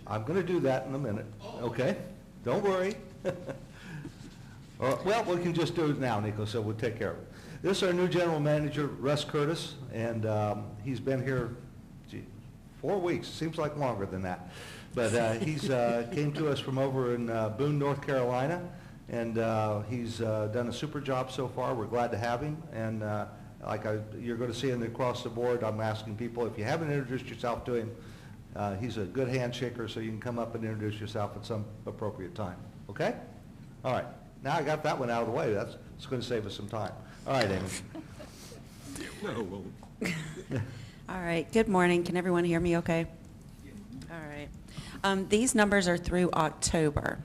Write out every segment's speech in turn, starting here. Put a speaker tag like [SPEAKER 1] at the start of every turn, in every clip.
[SPEAKER 1] I'm going to do that in a minute, okay? Don't worry. Well, we can just do it now, Nico, so we'll take care of it. This is our new general manager, Russ Curtis, and he's been here, 4 weeks. Seems like longer than that. But he's came to us from over in Boone, North Carolina, and he's done a super job so far. We're glad to have him, and you're going to see him across the board. I'm asking people, if you haven't introduced yourself to him, he's a good handshaker, so you can come up and introduce yourself at some appropriate time. Okay? All right. Now I got that one out of the way. That's going to save us some time. All right, Amy.
[SPEAKER 2] All right. Good morning. Can everyone hear me okay? All right. These numbers are through October.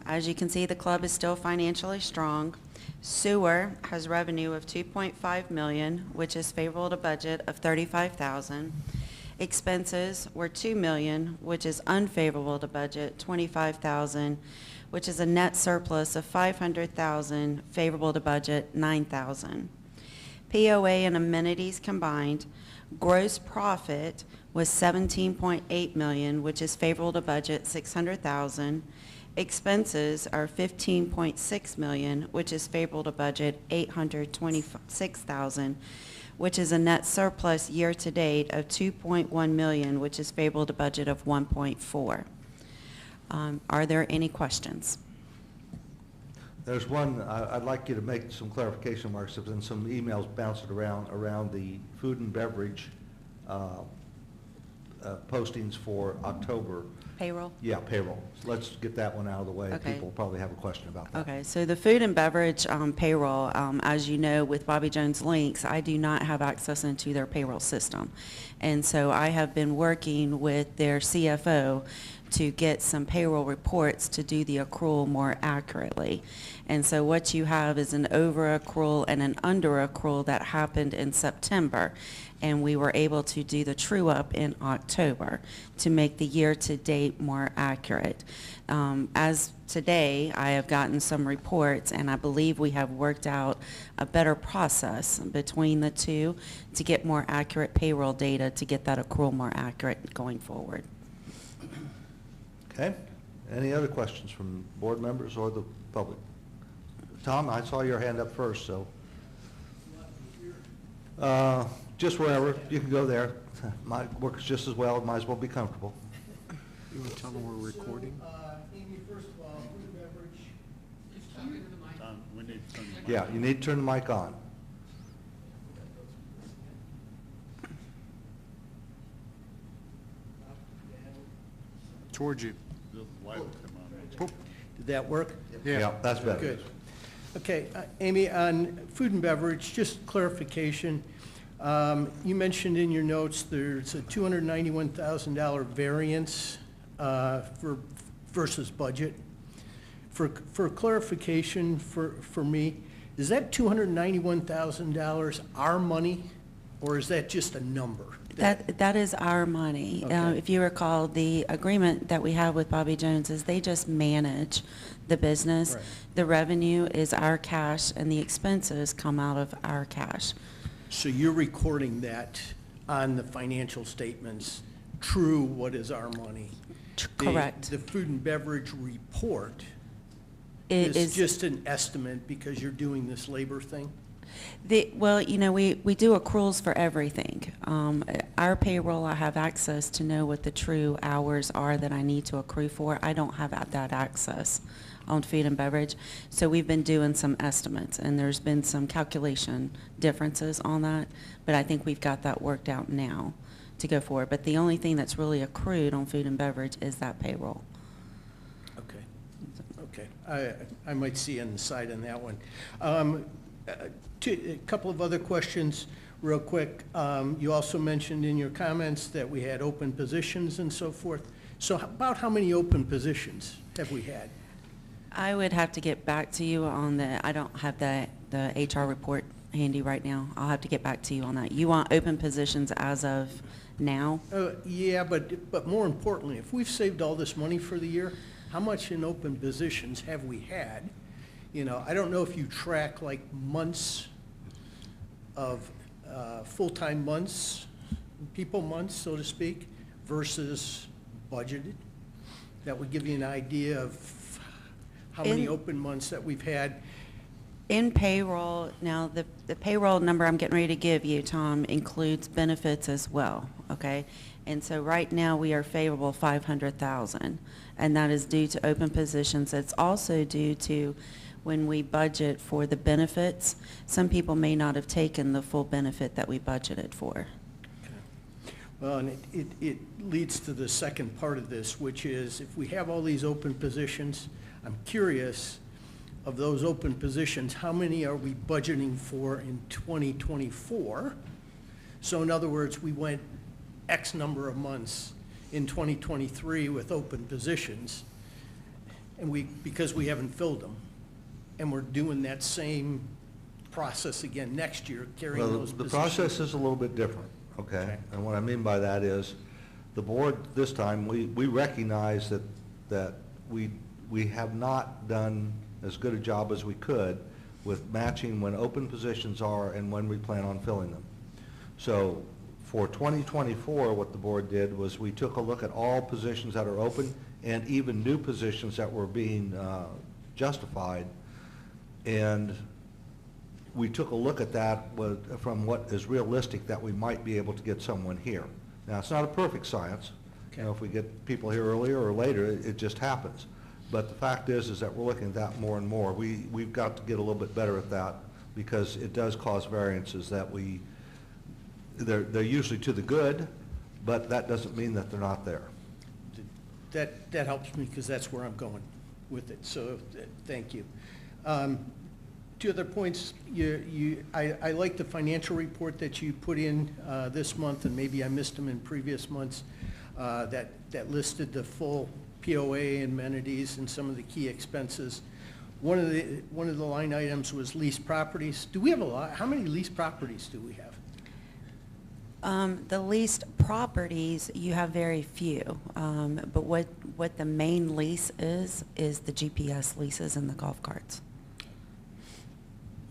[SPEAKER 2] As you can see, the club is still financially strong. Sewer has revenue of $2.5 million, which is favorable to budget of $35,000. Expenses were $2 million, which is unfavorable to budget, $25,000, which is a net surplus of $500,000, favorable to budget, $9,000. POA and amenities combined, gross profit was $17.8 million, which is favorable to budget, $600,000. Expenses are $15.6 million, which is favorable to budget, $826,000, which is a net surplus year-to-date of $2.1 million, which is favorable to budget of $1.4. Are there any questions?
[SPEAKER 1] There's one, I'd like you to make some clarification marks. There's been some emails bouncing around the food and beverage postings for October.
[SPEAKER 2] Payroll?
[SPEAKER 1] Yeah, payroll. So let's get that one out of the way.
[SPEAKER 2] Okay.
[SPEAKER 1] People probably have a question about that.
[SPEAKER 2] Okay, so the food and beverage payroll, as you know, with Bobby Jones Links, I do not have access into their payroll system. And so I have been working with their CFO to get some payroll reports to do the accrual more accurately. And so what you have is an over accrual and an under accrual that happened in September. And we were able to do the true up in October to make the year to date more accurate. As today, I have gotten some reports, and I believe we have worked out a better process between the two to get more accurate payroll data to get that accrual more accurate going forward.
[SPEAKER 1] Okay. Any other questions from board members or the public? Tom, I saw your hand up first, so. Just wherever. You can go there. Mine works just as well. Might as well be comfortable.
[SPEAKER 3] You want to tell them we're recording?
[SPEAKER 4] Amy, first of all, food and beverage.
[SPEAKER 5] Just talking to the mic.
[SPEAKER 3] We need to turn the mic.
[SPEAKER 1] Yeah, you need to turn the mic on.
[SPEAKER 3] Towards you.
[SPEAKER 4] Did that work?
[SPEAKER 1] Yeah, that's better.
[SPEAKER 4] Good. Okay, Amy, on food and beverage, just clarification. You mentioned in your notes there's a $291,000 variance versus budget. For clarification for me, is that $291,000 our money, or is that just a number?
[SPEAKER 2] That is our money.
[SPEAKER 4] Okay.
[SPEAKER 2] If you recall, the agreement that we have with Bobby Jones is they just manage the business.
[SPEAKER 4] Right.
[SPEAKER 2] The revenue is our cash, and the expenses come out of our cash.
[SPEAKER 4] So you're recording that on the financial statements, true what is our money?
[SPEAKER 2] Correct.
[SPEAKER 4] The food and beverage report
[SPEAKER 2] It
[SPEAKER 4] is just an estimate because you're doing this labor thing?
[SPEAKER 2] Well, you know, we do accruals for everything. Our payroll, I have access to know what the true hours are that I need to accrue for. I don't have that access on food and beverage. So we've been doing some estimates, and there's been some calculation differences on that, but I think we've got that worked out now to go forward. But the only thing that's really accrued on food and beverage is that payroll.
[SPEAKER 4] Okay. I might see on the side on that one. A couple of other questions real quick. You also mentioned in your comments that we had open positions and so forth. So about how many open positions have we had?
[SPEAKER 2] I would have to get back to you on the, I don't have the HR report handy right now. I'll have to get back to you on that. You want open positions as of now?
[SPEAKER 4] Yeah, but more importantly, if we've saved all this money for the year, how much in open positions have we had? You know, I don't know if you track like months of full-time months, people months, so to speak, versus budgeted? That would give you an idea of how many
[SPEAKER 2] In-
[SPEAKER 4] open months that we've had.
[SPEAKER 2] In payroll, now, the payroll number I'm getting ready to give you, Tom, includes benefits as well, okay? And so right now, we are favorable 500,000, and that is due to open positions. It's also due to when we budget for the benefits, some people may not have taken the full benefit that we budgeted for.
[SPEAKER 4] Well, and it leads to the second part of this, which is if we have all these open positions, I'm curious, of those open positions, how many are we budgeting for in 2024? So in other words, we went X number of months in 2023 with open positions, and because we haven't filled them, and we're doing that same process again next year, carrying
[SPEAKER 1] Well,
[SPEAKER 4] those
[SPEAKER 1] the
[SPEAKER 4] positions.
[SPEAKER 1] process is a little bit different, okay?
[SPEAKER 4] Okay.
[SPEAKER 1] And what I mean by that is, the board this time, we recognize that we have not done as good a job as we could with matching when open positions are and when we plan on filling them. So for 2024, what the board did was we took a look at all positions that are open and even new positions that were being justified. And we took a look at that from what is realistic that we might be able to get someone here. Now, it's not a perfect science. You know, if we get people here earlier or later, it just happens. But the fact is that we're looking at that more and more. We've got to get a little bit better at that because it does cause variances that they're usually to the good, but that doesn't mean that they're not there.
[SPEAKER 4] That helps me because that's where I'm going with it, so thank you. Two other points, I like the financial report that you put in this month, and maybe I missed them in previous months, that listed the full POA amenities and some of the key expenses. One of the line items was leased properties. Do we have a lot? How many leased properties do we have?
[SPEAKER 2] The leased properties, you have very few, but what the main lease is the GPS leases and the golf carts.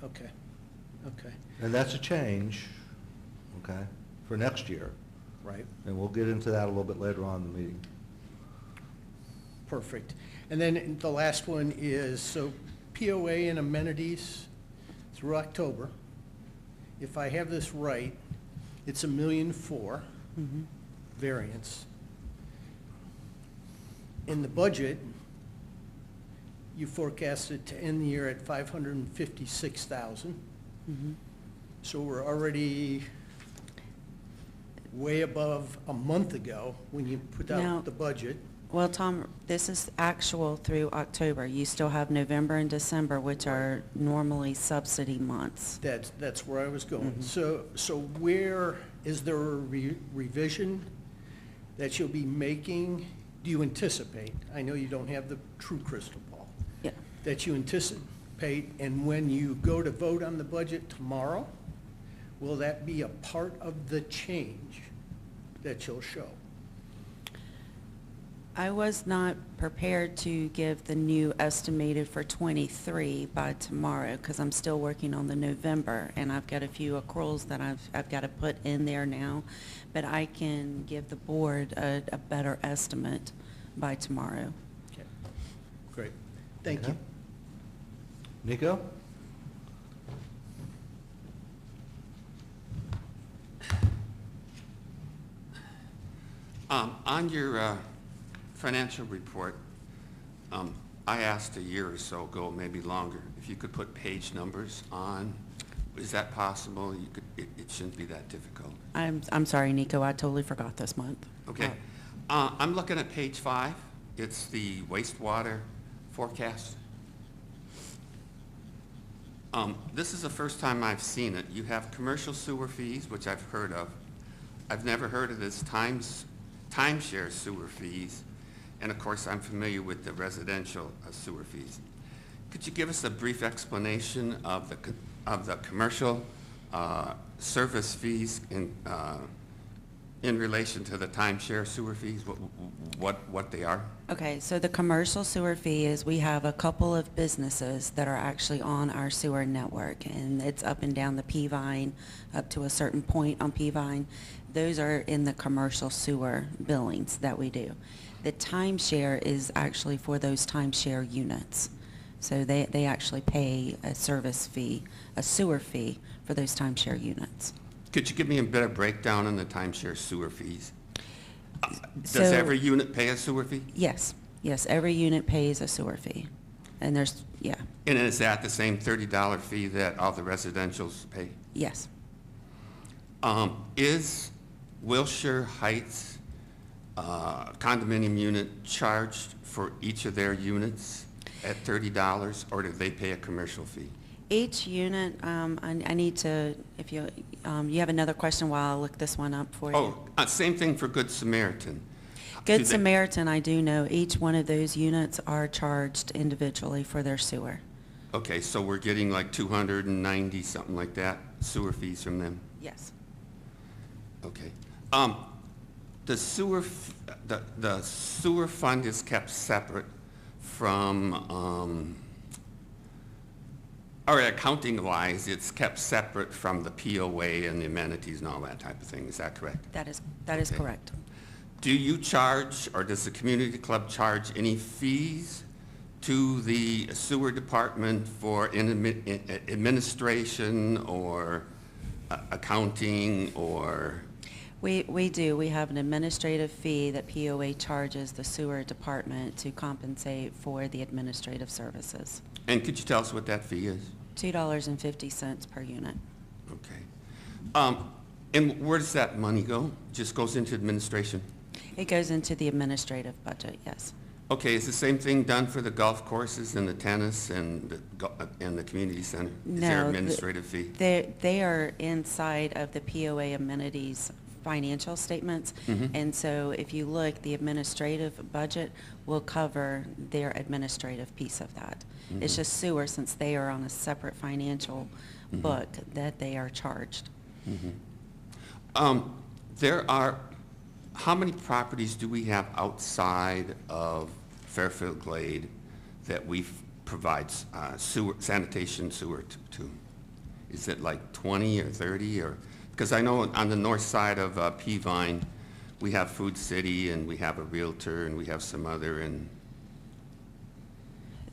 [SPEAKER 4] Okay, okay,
[SPEAKER 1] And that's a change, okay, for next year.
[SPEAKER 4] right,
[SPEAKER 1] And we'll get into that a little bit later on in the meeting.
[SPEAKER 4] perfect. And then the last one is, so POA and amenities through October. If I have this right, it's $1.4 million variance. In the budget, you forecasted to end the year at $556,000. So we're already way above a month ago when you put
[SPEAKER 2] Now-
[SPEAKER 4] out the budget.
[SPEAKER 2] Well, Tom, this is actual through October. You still have November and December, which are normally subsidy months.
[SPEAKER 4] That's where I was going. So where, is there a revision that you'll be making? Do you anticipate? I know you don't have the true crystal ball.
[SPEAKER 2] Yeah.
[SPEAKER 4] That you anticipate, and when you go to vote on the budget tomorrow, will that be a part of the change that you'll show?
[SPEAKER 2] I was not prepared to give the new estimated for '23 by tomorrow because I'm still working on the November, and I've got a few accruals that I've got to put in there now, but I can give the board a better estimate by tomorrow.
[SPEAKER 4] Okay, great. Thank
[SPEAKER 1] Okay.
[SPEAKER 4] you.
[SPEAKER 1] Nico?
[SPEAKER 6] On your financial report, I asked a year or so ago, maybe longer, if you could put page numbers on. Is that possible? You could. It shouldn't be that difficult.
[SPEAKER 2] I'm sorry, Nico, I totally forgot this month.
[SPEAKER 6] Okay. I'm looking at page 5. It's the wastewater forecast. This is the first time I've seen it. You have commercial sewer fees, which I've heard of. I've never heard of this timeshare sewer fees. And of course, I'm familiar with the residential sewer fees. Could you give us a brief explanation of the commercial service fees in relation to the timeshare sewer fees, what they are?
[SPEAKER 2] Okay, so the commercial sewer fee is we have a couple of businesses that are actually on our sewer network, and it's up and down the Peavine, up to a certain point on Peavine. those are in the commercial sewer billings that we do. The timeshare is actually for those timeshare units. So they actually pay a service fee, a sewer fee for those timeshare units.
[SPEAKER 6] Could you give me a better breakdown on the timeshare sewer fees? Does
[SPEAKER 2] So-
[SPEAKER 6] every unit pay a sewer fee?
[SPEAKER 2] Yes, every unit pays a sewer fee. And there's, yeah,
[SPEAKER 6] And is that the same $30 fee that all the residentials pay?
[SPEAKER 2] yes.
[SPEAKER 6] Is Wilshire Heights condominium unit charged for each of their units at $30, or do they pay a commercial fee?
[SPEAKER 2] Each unit, I need to, if you, you have another question while I look this one up for you.
[SPEAKER 6] Oh, same thing for Good Samaritan. Do
[SPEAKER 2] Good
[SPEAKER 6] they-
[SPEAKER 2] Samaritan, I do know, each one of those units are charged individually for their sewer.
[SPEAKER 6] Okay, so we're getting like 290, something like that, sewer fees from them?
[SPEAKER 2] Yes.
[SPEAKER 6] Okay. The sewer, the sewer fund is kept separate from, or accounting-wise, it's kept separate from the POA and the amenities and all that type of thing. Is that correct?
[SPEAKER 2] That is
[SPEAKER 6] Okay.
[SPEAKER 2] correct.
[SPEAKER 6] Do you charge, or does the community club charge any fees to the sewer department for administration or accounting or?
[SPEAKER 2] We do. We have an administrative fee that POA charges the sewer department to compensate for the administrative services.
[SPEAKER 6] And could you tell us what that fee is?
[SPEAKER 2] $2.50 per unit.
[SPEAKER 6] Okay. And where does that money go? Just goes into administration?
[SPEAKER 2] It goes into the administrative budget, yes.
[SPEAKER 6] Okay, is the same thing done for the golf courses and the tennis and the community center? Is there
[SPEAKER 2] No,
[SPEAKER 6] administrative fee?
[SPEAKER 2] They are inside of the POA amenities financial statements.
[SPEAKER 6] Mhm.
[SPEAKER 2] And so if you look, the administrative budget will cover their administrative piece of that. It's
[SPEAKER 6] Mhm.
[SPEAKER 2] just sewer, since they are on a separate financial
[SPEAKER 6] Mhm.
[SPEAKER 2] book, that they are charged.
[SPEAKER 6] There are, how many properties do we have outside of Fairfield Glade that we provide sewer, sanitation sewer to? Is it like 20 or 30 or? Because I know on the north side of Peavine, we have Food City and we have a Realtor and we have some other and,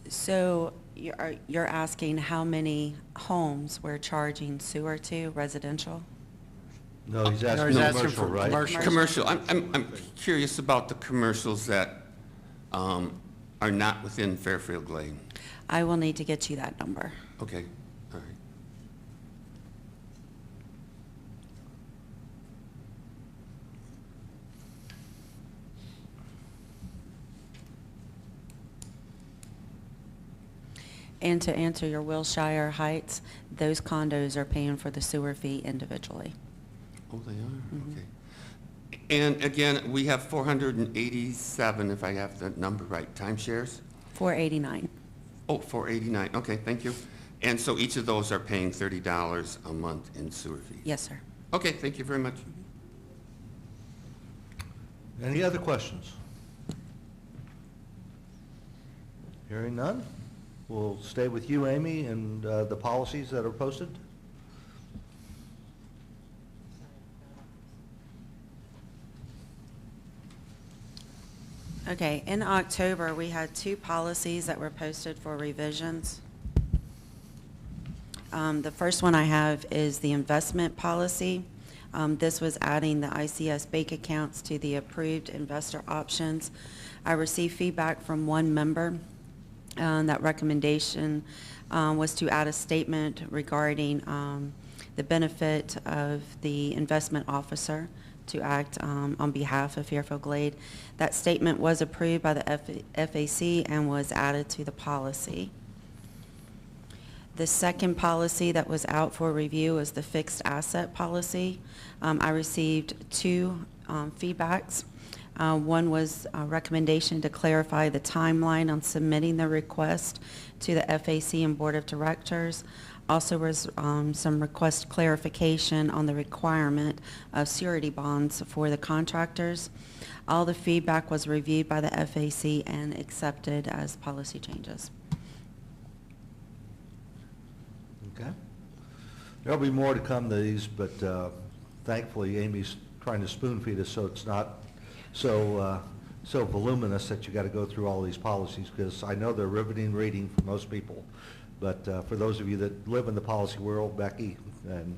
[SPEAKER 2] So you're asking how many homes we're charging sewer to, residential?
[SPEAKER 1] No, he's
[SPEAKER 3] No,
[SPEAKER 1] asking
[SPEAKER 3] he's asking
[SPEAKER 1] commercial,
[SPEAKER 3] for
[SPEAKER 1] right?
[SPEAKER 3] commercial.
[SPEAKER 6] commercial. I'm curious about the commercials that are not within Fairfield Glade.
[SPEAKER 2] I will need to get you that number.
[SPEAKER 6] Okay, all right.
[SPEAKER 2] And to answer your Wilshire Heights, those condos are paying for the sewer fee individually.
[SPEAKER 6] Oh, they are?
[SPEAKER 2] Mhm.
[SPEAKER 6] Okay. And again, we have 487, if I have the number right, timeshares?
[SPEAKER 2] 489.
[SPEAKER 6] Oh, 489, okay, thank you. And so each of those are paying $30 a month in sewer fees?
[SPEAKER 2] Yes, sir.
[SPEAKER 6] Okay, thank you very much.
[SPEAKER 1] Any other questions? Hearing none, we'll stay with you, Amy, and the policies that are posted.
[SPEAKER 2] Okay, in October, we had 2 policies that were posted for revisions. The first one I have is the investment policy. This was adding the ICS bank accounts to the approved investor options. I received feedback from one member. That recommendation was to add a statement regarding the benefit of the investment officer to act on behalf of Fairfield Glade. That statement was approved by the FAC and was added to the policy. The second policy that was out for review was the fixed asset policy. I received 2 feedbacks. One was a recommendation to clarify the timeline on submitting the request to the FAC and Board of Directors. Also was some request clarification on the requirement of surety bonds for the contractors. All the feedback was reviewed by the FAC and accepted as policy changes.
[SPEAKER 1] Okay. There'll be more to come to these, but thankfully Amy's trying to spoon feed us so it's not so, so voluminous that you got to go through all these policies, because I know they're riveting reading for most people. But for those of you that live in the policy world, Becky and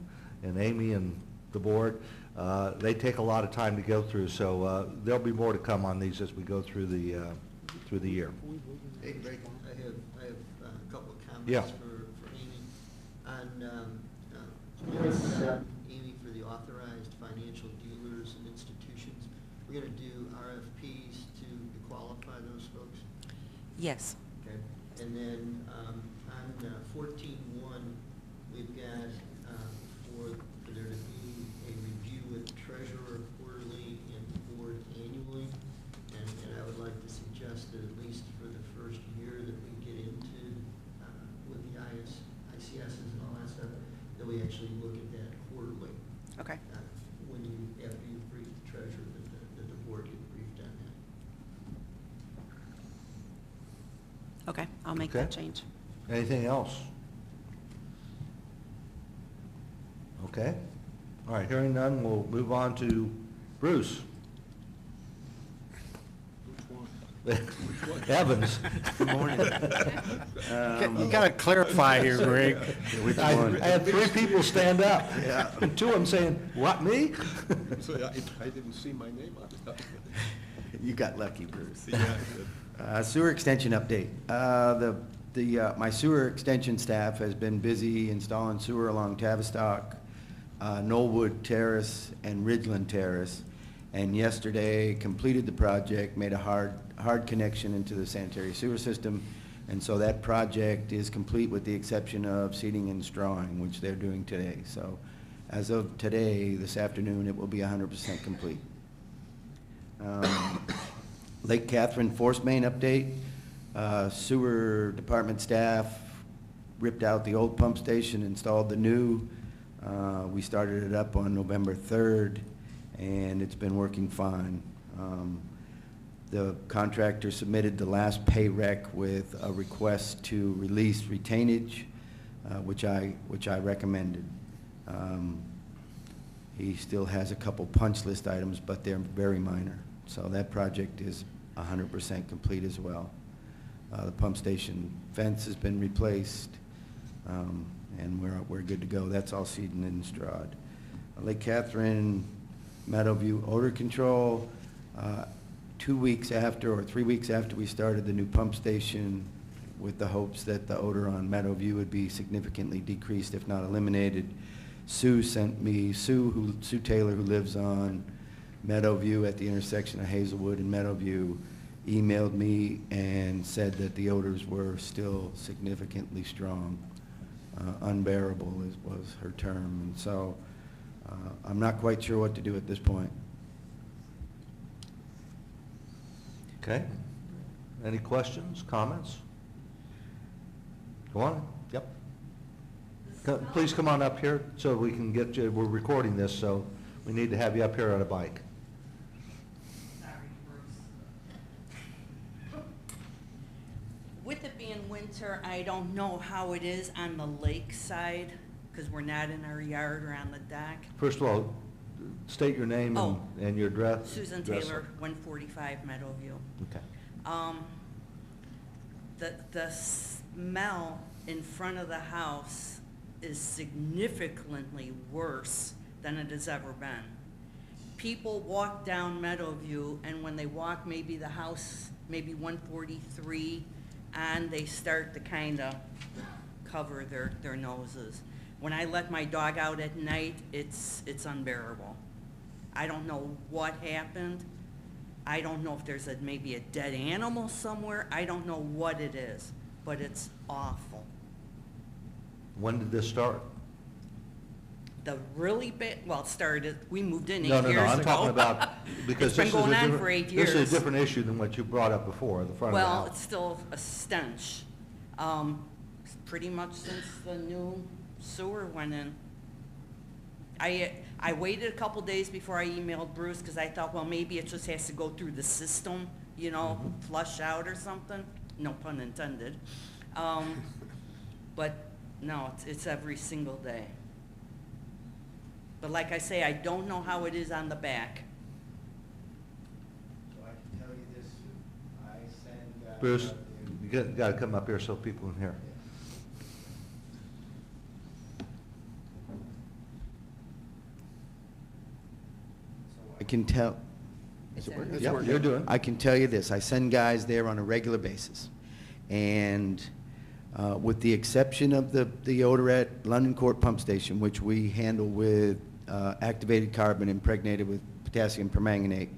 [SPEAKER 1] Amy and the board, they take a lot of time to go through, so there'll be more to come on these as we go through the year.
[SPEAKER 7] Hey, Greg, I have a couple of
[SPEAKER 1] Yeah.
[SPEAKER 7] comments for Amy. On, Amy, for the authorized financial dealers and institutions, we're gonna do RFPs to qualify those folks,
[SPEAKER 2] Yes.
[SPEAKER 7] okay? And then, on 14.1, we've got, for there to be a review with the treasurer quarterly and the board annually. And I would like to suggest that at least for the first year that we get into, with the ICSs and all that stuff, that we actually look at that quarterly.
[SPEAKER 2] Okay.
[SPEAKER 7] When you, after you brief the treasurer, that the board get briefed on that.
[SPEAKER 2] Okay, I'll make
[SPEAKER 1] Okay.
[SPEAKER 2] that change.
[SPEAKER 1] Anything else? Okay. All right, hearing none, we'll move on to Bruce. Evans.
[SPEAKER 3] Good morning. You gotta clarify here, Greg.
[SPEAKER 1] I had 3 people stand up. Yeah. 2 of them saying, "What, me?"
[SPEAKER 3] So I didn't see my name on it.
[SPEAKER 8] You got lucky, Bruce.
[SPEAKER 3] Yeah.
[SPEAKER 8] Sewer extension update. My sewer extension staff has been busy installing sewer along Tavistock, Knollwood Terrace, and Ridgeland Terrace. And yesterday completed the project, made a hard connection into the sanitary sewer system. And so that project is complete with the exception of seeding and strawing, which they're doing today. So as of today, this afternoon, it will be 100% complete. Lake Catherine force main update. Sewer department staff ripped out the old pump station, installed the new. We started it up on November 3rd, and it's been working fine. The contractor submitted the last pay rec with a request to release retainage, which I recommended. He still has a couple punch list items, but they're very minor. So that project is 100% complete as well. The pump station fence has been replaced, and we're good to go. That's all seeded and strawed. Lake Catherine, Meadowview odor control. 2 weeks after or 3 weeks after we started the new pump station, with the hopes that the odor on Meadowview would be significantly decreased, if not eliminated, Sue Taylor, who lives on Meadowview at the intersection of Hazelwood and Meadowview, emailed me and said that the odors were still significantly strong. Unbearable was her term. And so I'm not quite sure what to do at this point.
[SPEAKER 1] Okay. Any questions, comments? Go on. Yep. Please come on up here so we can get you, we're recording this, so we need to have you up here on a bike.
[SPEAKER 9] With it being winter, I don't know how it is on the lake side, because we're not in our yard or on the dock.
[SPEAKER 1] First of all, state your name
[SPEAKER 9] Oh.
[SPEAKER 1] and your address.
[SPEAKER 9] Susan Taylor, 145 Meadowview.
[SPEAKER 1] Okay.
[SPEAKER 9] The smell in front of the house is significantly worse than it has ever been. People walk down Meadowview, and when they walk maybe the house, maybe 143, and they start to kind of cover their noses. When I let my dog out at night, it's unbearable. I don't know what happened. I don't know if there's maybe a dead animal somewhere. I don't know what it is, but it's awful.
[SPEAKER 1] When did this start?
[SPEAKER 9] The really bad, well, it started, we moved in 8
[SPEAKER 1] No,
[SPEAKER 9] years ago.
[SPEAKER 1] I'm talking about, because
[SPEAKER 9] It's been
[SPEAKER 1] this is a
[SPEAKER 9] going on
[SPEAKER 1] different,
[SPEAKER 9] for 8
[SPEAKER 1] this is
[SPEAKER 9] years.
[SPEAKER 1] a different issue than what you brought up before, the front of the
[SPEAKER 9] Well,
[SPEAKER 1] house.
[SPEAKER 9] it's still a stench, pretty much since the new sewer went in. I waited a couple days before I emailed Bruce, because I thought, well, maybe it just has to go through the system, you know, flush out or something, no pun intended. But no, it's every single day. But like I say, I don't know how it is on the back.
[SPEAKER 8] So I can tell you this, I send.
[SPEAKER 1] Bruce, you got to come up here so people can hear.
[SPEAKER 8] I can tell.
[SPEAKER 9] It's
[SPEAKER 8] Is it
[SPEAKER 9] in.
[SPEAKER 8] working?
[SPEAKER 1] Yeah, you're doing.
[SPEAKER 8] I can tell you this, I send guys there on a regular basis. And with the exception of the odor at London Court Pump Station, which we handle with activated carbon impregnated with potassium permanganate,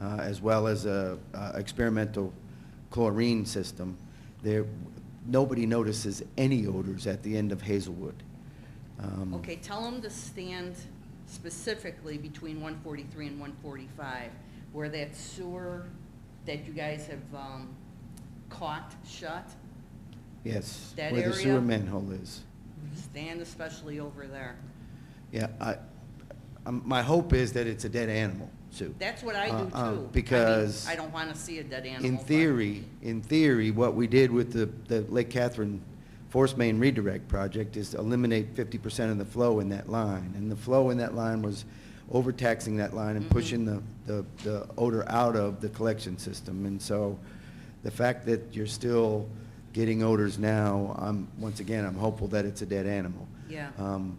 [SPEAKER 8] as well as a experimental chlorine system, nobody notices any odors at the end of Hazelwood.
[SPEAKER 9] Okay, tell them to stand specifically between 143 and 145, where that sewer that you guys have caught shut.
[SPEAKER 8] Yes,
[SPEAKER 9] That
[SPEAKER 8] where the
[SPEAKER 9] area?
[SPEAKER 8] sewer manhole is.
[SPEAKER 9] Stand especially over there.
[SPEAKER 8] Yeah, my hope is that it's a dead animal, Sue.
[SPEAKER 9] That's what I do too.
[SPEAKER 8] Because
[SPEAKER 9] I don't want to see a dead animal.
[SPEAKER 8] In
[SPEAKER 9] but-
[SPEAKER 8] theory, what we did with the Lake Catherine Force Main Redirect Project is to eliminate 50% of the flow in that line. And the flow in that line was overtaxing that line and pushing the odor out of the collection system. And so the fact that you're still getting odors now, once again, I'm hopeful that it's a dead animal.
[SPEAKER 9] Yeah.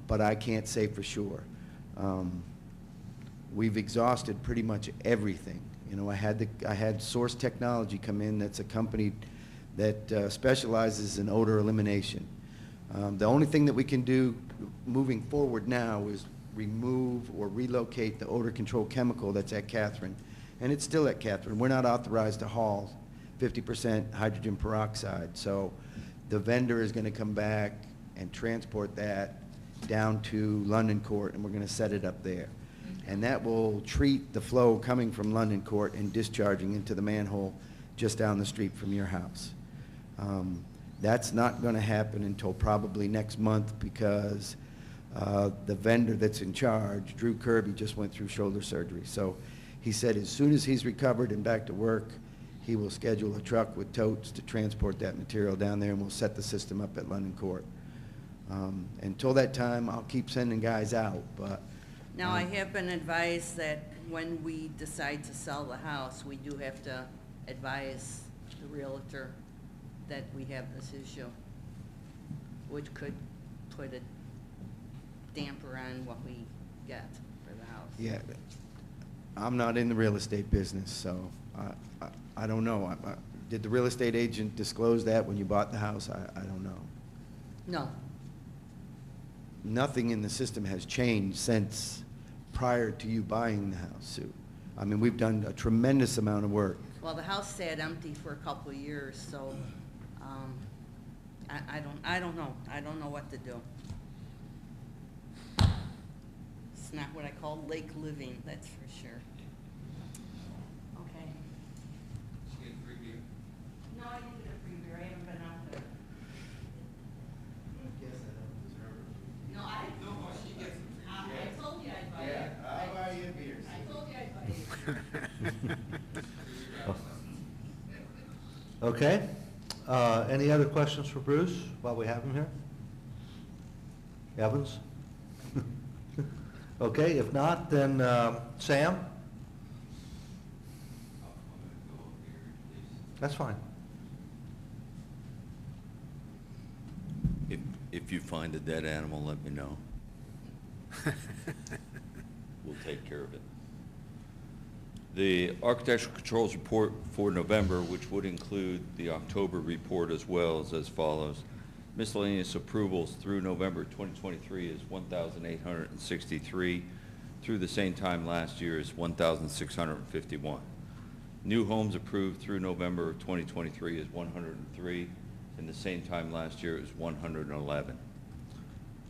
[SPEAKER 8] But I can't say for sure. We've exhausted pretty much everything. You know, I had Source Technology come in, that's a company that specializes in odor elimination. The only thing that we can do moving forward now is remove or relocate the odor control chemical that's at Catherine. And it's still at Catherine. We're not authorized to haul 50% hydrogen peroxide. So the vendor is going to come back and transport that down to London Court, and we're going to set it up there. And that will treat the flow coming from London Court and discharging into the manhole just down the street from your house. That's not going to happen until probably next month because the vendor that's in charge, Drew Kirby, just went through shoulder surgery. So he said as soon as he's recovered and back to work, he will schedule a truck with totes to transport that material down there, and we'll set the system up at London Court. Until that time, I'll keep sending guys out, but...
[SPEAKER 9] Now, I have been advised that when we decide to sell the house, we do have to advise the realtor that we have this issue, which could put a damper on what we get for the house.
[SPEAKER 8] Yeah, I'm not in the real estate business, so I don't know. Did the real estate agent disclose that when you bought the house? I don't know.
[SPEAKER 9] No.
[SPEAKER 8] Nothing in the system has changed since prior to you buying the house, Sue. I mean, we've done a tremendous amount of work.
[SPEAKER 9] Well, the house sat empty for a couple of years, so, I don't know. I don't know what to do. It's not what I call lake living, that's for sure. Okay. No, I didn't get a free beer. I haven't been out there. No, she gets I told you I'd buy it.
[SPEAKER 8] Yeah, I'll buy you a beer.
[SPEAKER 9] I told you I'd buy it.
[SPEAKER 1] Okay. Any other questions for Bruce while we have him here? Evans? Okay, if not, then Sam? That's fine.
[SPEAKER 10] If you find a dead animal, let me know. We'll take care of it. The Architectural Controls Report for November, which would include the October report as well, is as follows. Miscellaneous approvals through November 2023 is 1,863. Through the same time last year is 1,651. New homes approved through November of 2023 is 103, and the same time last year is 111.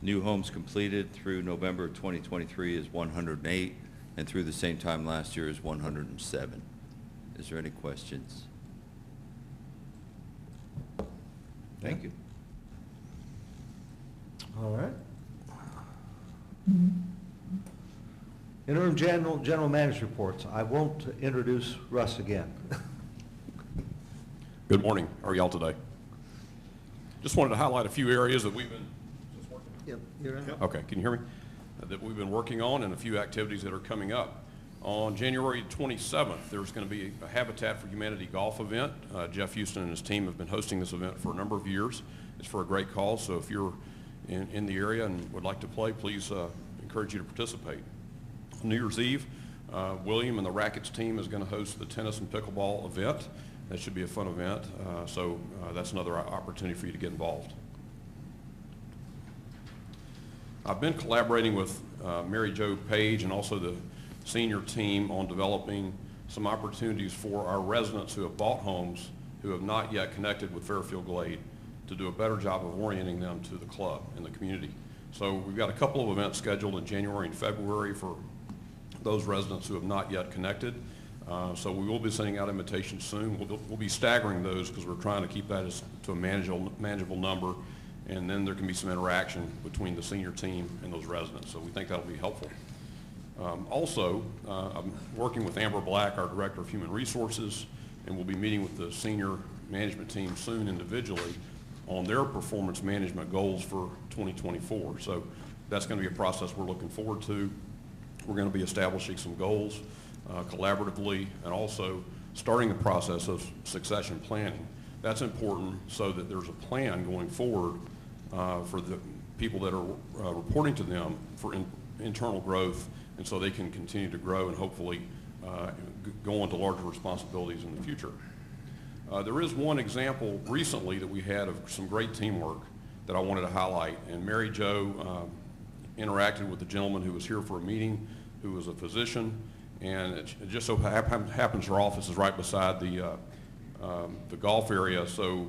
[SPEAKER 10] New homes completed through November of 2023 is 108, and through the same time last year is 107. Is there any questions? Thank you.
[SPEAKER 1] All right. Interim general manager reports. I won't introduce Russ again.
[SPEAKER 11] Good morning. How are y'all today? Just wanted to highlight a few areas that we've been.
[SPEAKER 7] Yep, you're on.
[SPEAKER 11] Okay, can you hear me? that we've been working on and a few activities that are coming up. On January 27th, there's going to be a Habitat for Humanity golf event. Jeff Houston and his team have been hosting this event for a number of years. It's for a great cause, so if you're in the area and would like to play, please encourage you to participate. On New Year's Eve, William and the Rackets team is going to host the tennis and pickleball event. That should be a fun event, so that's another opportunity for you to get involved. I've been collaborating with Mary Jo Page and also the senior team on developing some opportunities for our residents who have bought homes who have not yet connected with Fairfield Glade to do a better job of orienting them to the club and the community. So we've got a couple of events scheduled in January and February for those residents who have not yet connected. So we will be sending out invitations soon. We'll be staggering those because we're trying to keep that to a manageable number, and then there can be some interaction between the senior team and those residents. So we think that'll be helpful. Also, I'm working with Amber Black, our Director of Human Resources, and we'll be meeting with the senior management team soon individually on their performance management goals for 2024. So that's going to be a process we're looking forward to. We're going to be establishing some goals collaboratively and also starting the process of succession planning. That's important so that there's a plan going forward for the people that are reporting to them for internal growth, and so they can continue to grow and hopefully go on to larger responsibilities in the future. There is one example recently that we had of some great teamwork that I wanted to highlight, and Mary Jo interacted with the gentleman who was here for a meeting who was a physician, and it just so happens her office is right beside the golf area, so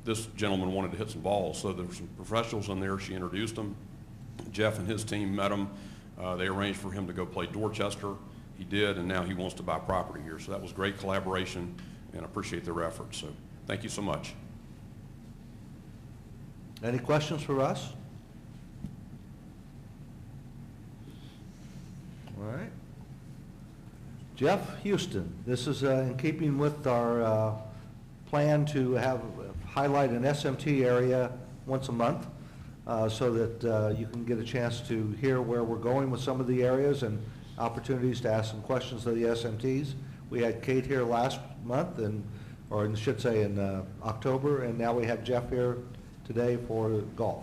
[SPEAKER 11] this gentleman wanted to hit some balls. So there were some professionals in there. She introduced them. Jeff and his team met him. They arranged for him to go play Dorchester. He did, and now he wants to buy property here. So that was great collaboration, and I appreciate their efforts. So thank you so much.
[SPEAKER 1] Any questions for us? All right. Jeff Houston, this is in keeping with our plan to highlight an SMT area once a month so that you can get a chance to hear where we're going with some of the areas and opportunities to ask some questions of the SMTs. We had Kate here last month, or I should say in October, and now we have Jeff here today for golf.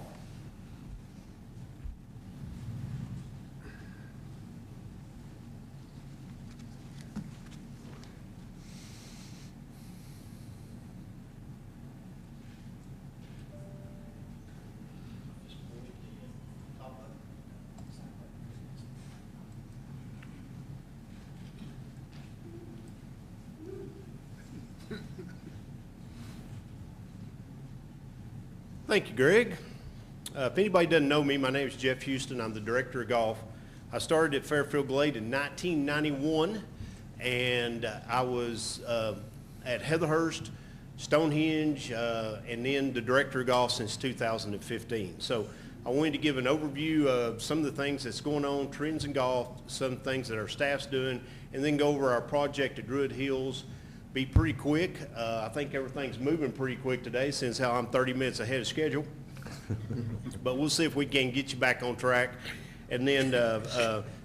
[SPEAKER 12] Thank you, Greg. If anybody doesn't know me, my name is Jeff Houston. I'm the Director of Golf. I started at Fairfield Glade in 1991, and I was at Heatherhurst, Stonehenge, and then the Director of Golf since 2015. So I wanted to give an overview of some of the things that's going on, trends in golf, some things that our staff's doing, and then go over our project at Druid Hills. Be pretty quick. I think everything's moving pretty quick today since how I'm 30 minutes ahead of schedule. But we'll see if we can get you back on track and then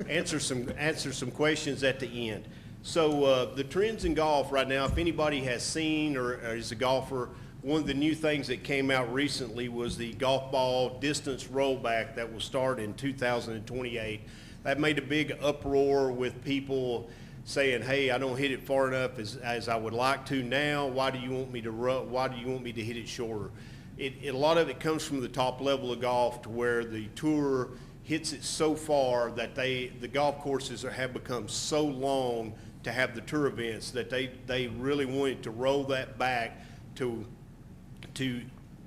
[SPEAKER 12] answer some questions at the end. So the trends in golf right now, if anybody has seen or is a golfer, one of the new things that came out recently was the golf ball distance rollback that will start in 2028. That made a big uproar with people saying, hey, I don't hit it far enough as I would like to now. Why do you want me to hit it shorter? A lot of it comes from the top level of golf to where the tour hits it so far that the golf courses have become so long to have the tour events that they really wanted to roll that back to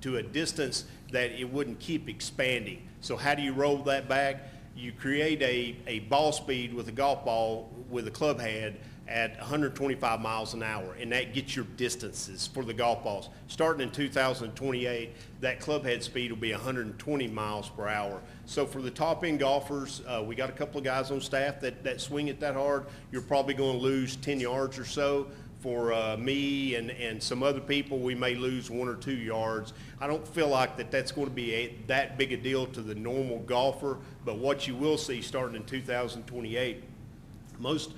[SPEAKER 12] a distance that it wouldn't keep expanding. So how do you roll that back? You create a ball speed with a golf ball with a club head at 125 miles an hour, and that gets your distances for the golf balls. Starting in 2028, that club head speed will be 120 miles per hour. So for the top end golfers, we got a couple of guys on staff that swing it that hard. You're probably going to lose 10 yards or so. for me and some other people, we may lose 1 or 2 yards. I don't feel like that's going to be that big a deal to the normal golfer, but what you will see starting in 2028, most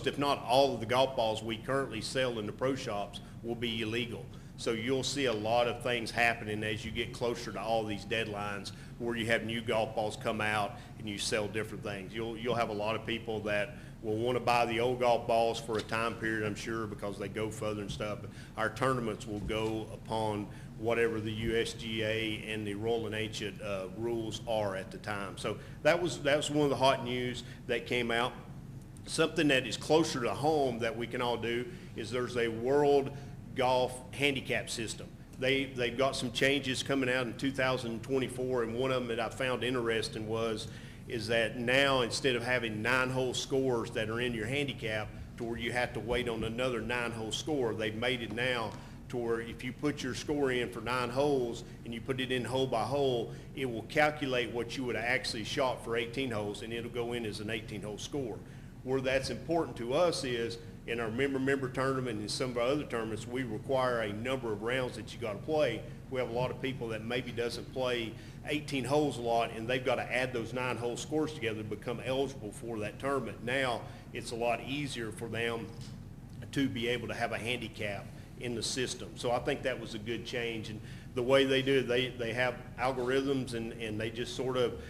[SPEAKER 12] if not all of the golf balls we currently sell in the pro shops will be illegal. So you'll see a lot of things happening as you get closer to all these deadlines where you have new golf balls come out and you sell different things. You'll have a lot of people that will want to buy the old golf balls for a time period, I'm sure, because they go further and stuff. But our tournaments will go upon whatever the USGA and the Royal and Ancient rules are at the time. So that was one of the hot news that came out. Something that is closer to home that we can all do is there's a World Golf handicap system. They've got some changes coming out in 2024, and one of them that I found interesting is that now instead of having 9-hole scores that are in your handicap to where you have to wait on another 9-hole score, they've made it now to where if you put your score in for 9 holes and you put it in hole by hole, it will calculate what you would have actually shot for 18 holes, and it'll go in as an 18-hole score. Where that's important to us is in our member tournament and some of our other tournaments, we require a number of rounds that you got to play. We have a lot of people that maybe doesn't play 18 holes a lot, and they've got to add those 9-hole scores together to become eligible for that tournament. Now it's a lot easier for them to be able to have a handicap in the system. So I think that was a good change. And the way they do it, they have algorithms, and they just sort of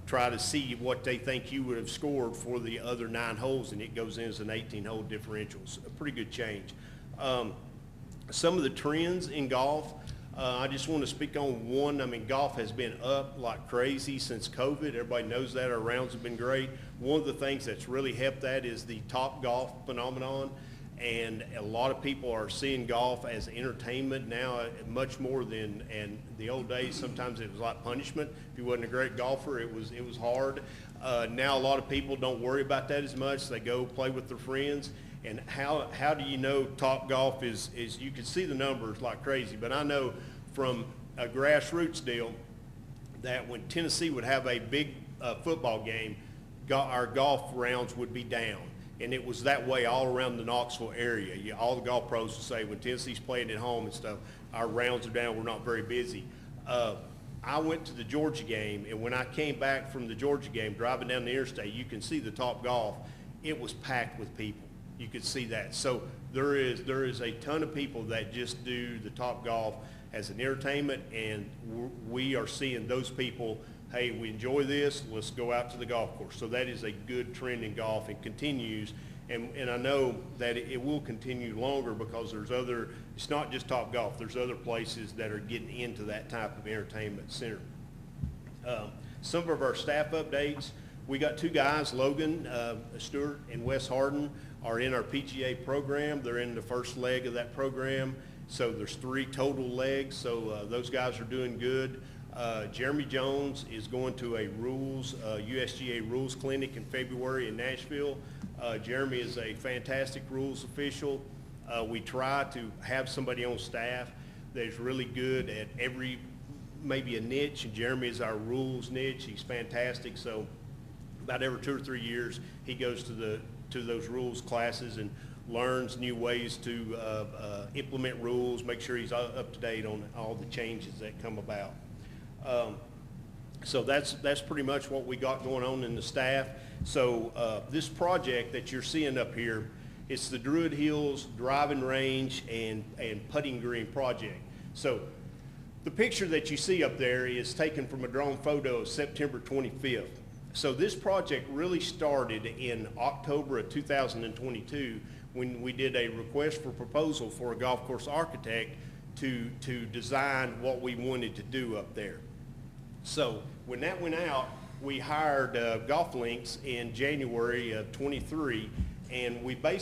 [SPEAKER 12] try to see what they think you would have scored for the other 9 holes, and it goes in as an 18-hole differential. So a pretty good change. Some of the trends in golf, I just want to speak on one. I mean, golf has been up like crazy since COVID. Everybody knows that. Our rounds have been great. One of the things that's really helped that is the Top Golf phenomenon. And a lot of people are seeing golf as entertainment now, much more than in the old days. Sometimes it was like punishment. If you wasn't a great golfer, it was hard. Now a lot of people don't worry about that as much. They go play with their friends. And how do you know Top Golf is you can see the numbers like crazy, but I know from a grassroots deal that when Tennessee would have a big football game, our golf rounds would be down. And it was that way all around the Knoxville area. All the golf pros would say, when Tennessee's playing at home and stuff, our rounds are down, we're not very busy. I went to the Georgia game, and when I came back from the Georgia game, driving down the interstate, you can see the Top Golf. It was packed with people. You could see that. So there is a ton of people that just do the Top Golf as an entertainment, and we are seeing those people, hey, we enjoy this, let's go out to the golf course. So that is a good trend in golf and continues. And I know that it will continue longer because it's not just Top Golf, there's other places that are getting into that type of entertainment center. Some of our staff updates, we got 2 guys, Logan Stewart and Wes Harden, are in our PGA program. They're in the first leg of that program. So there's 3 total legs, so those guys are doing good. Jeremy Jones is going to a USGA rules clinic in February in Nashville. Jeremy is a fantastic rules official. We try to have somebody on staff that's really good at maybe a niche, and Jeremy is our rules niche. He's fantastic. So about every 2 or 3 years, he goes to those rules classes and learns new ways to implement rules, make sure he's up to date on all the changes that come about. So that's pretty much what we got going on in the staff. So this project that you're seeing up here, it's the Druid Hills driving range and putting green project. So the picture that you see up there is taken from a drone photo of September 25th. So this project really started in October of 2022 when we did a request for proposal for a golf course architect to design what we wanted to do up there. So when that went out, we hired Golf Links in January of 23, and we had 4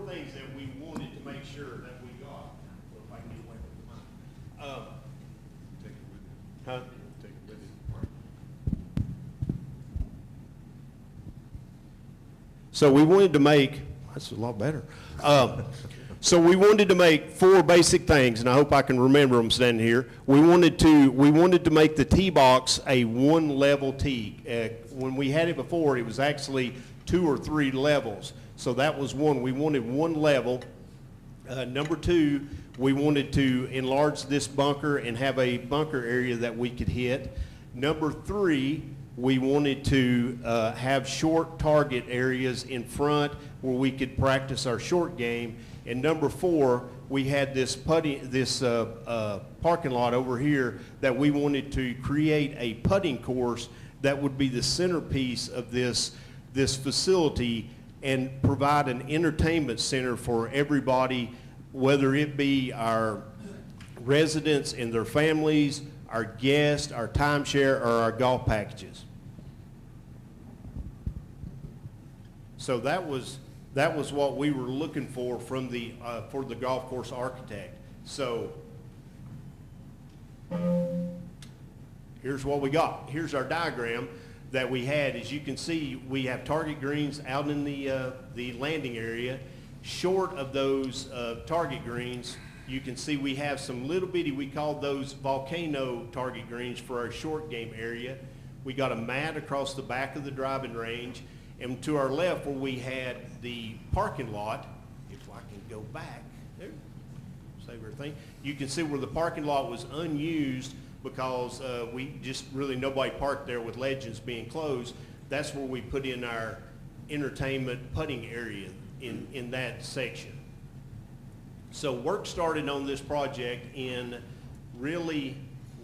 [SPEAKER 12] things that we wanted to make sure that we got. So if I can get away from the mic. Take it with you. Huh? Take it with you. So we wanted to make, that's a lot better. So we wanted to make 4 basic things, and I hope I can remember them standing here. We wanted to make the tee box a 1-level tee. When we had it before, it was actually 2 or 3 levels. So that was one. We wanted one level. Number two, we wanted to enlarge this bunker and have a bunker area that we could hit. Number three, we wanted to have short target areas in front where we could practice our short game. And number four, we had this parking lot over here that we wanted to create a putting course that would be the centerpiece of this facility and provide an entertainment center for everybody, whether it be our residents and their families, our guests, our timeshare, or our golf packages. So that was what we were looking for from for the golf course architect. So here's what we got. Here's our diagram that we had. As you can see, we have target greens out in the landing area. Short of those target greens, you can see we have some little bitty, we called those volcano target greens for our short game area. We got a mat across the back of the driving range, and to our left where we had the parking lot, if I can go back, there, save everything, you can see where the parking lot was unused because we just really, nobody parked there with Legends being closed. That's where we put in our entertainment putting area in that section. So work started on this project in really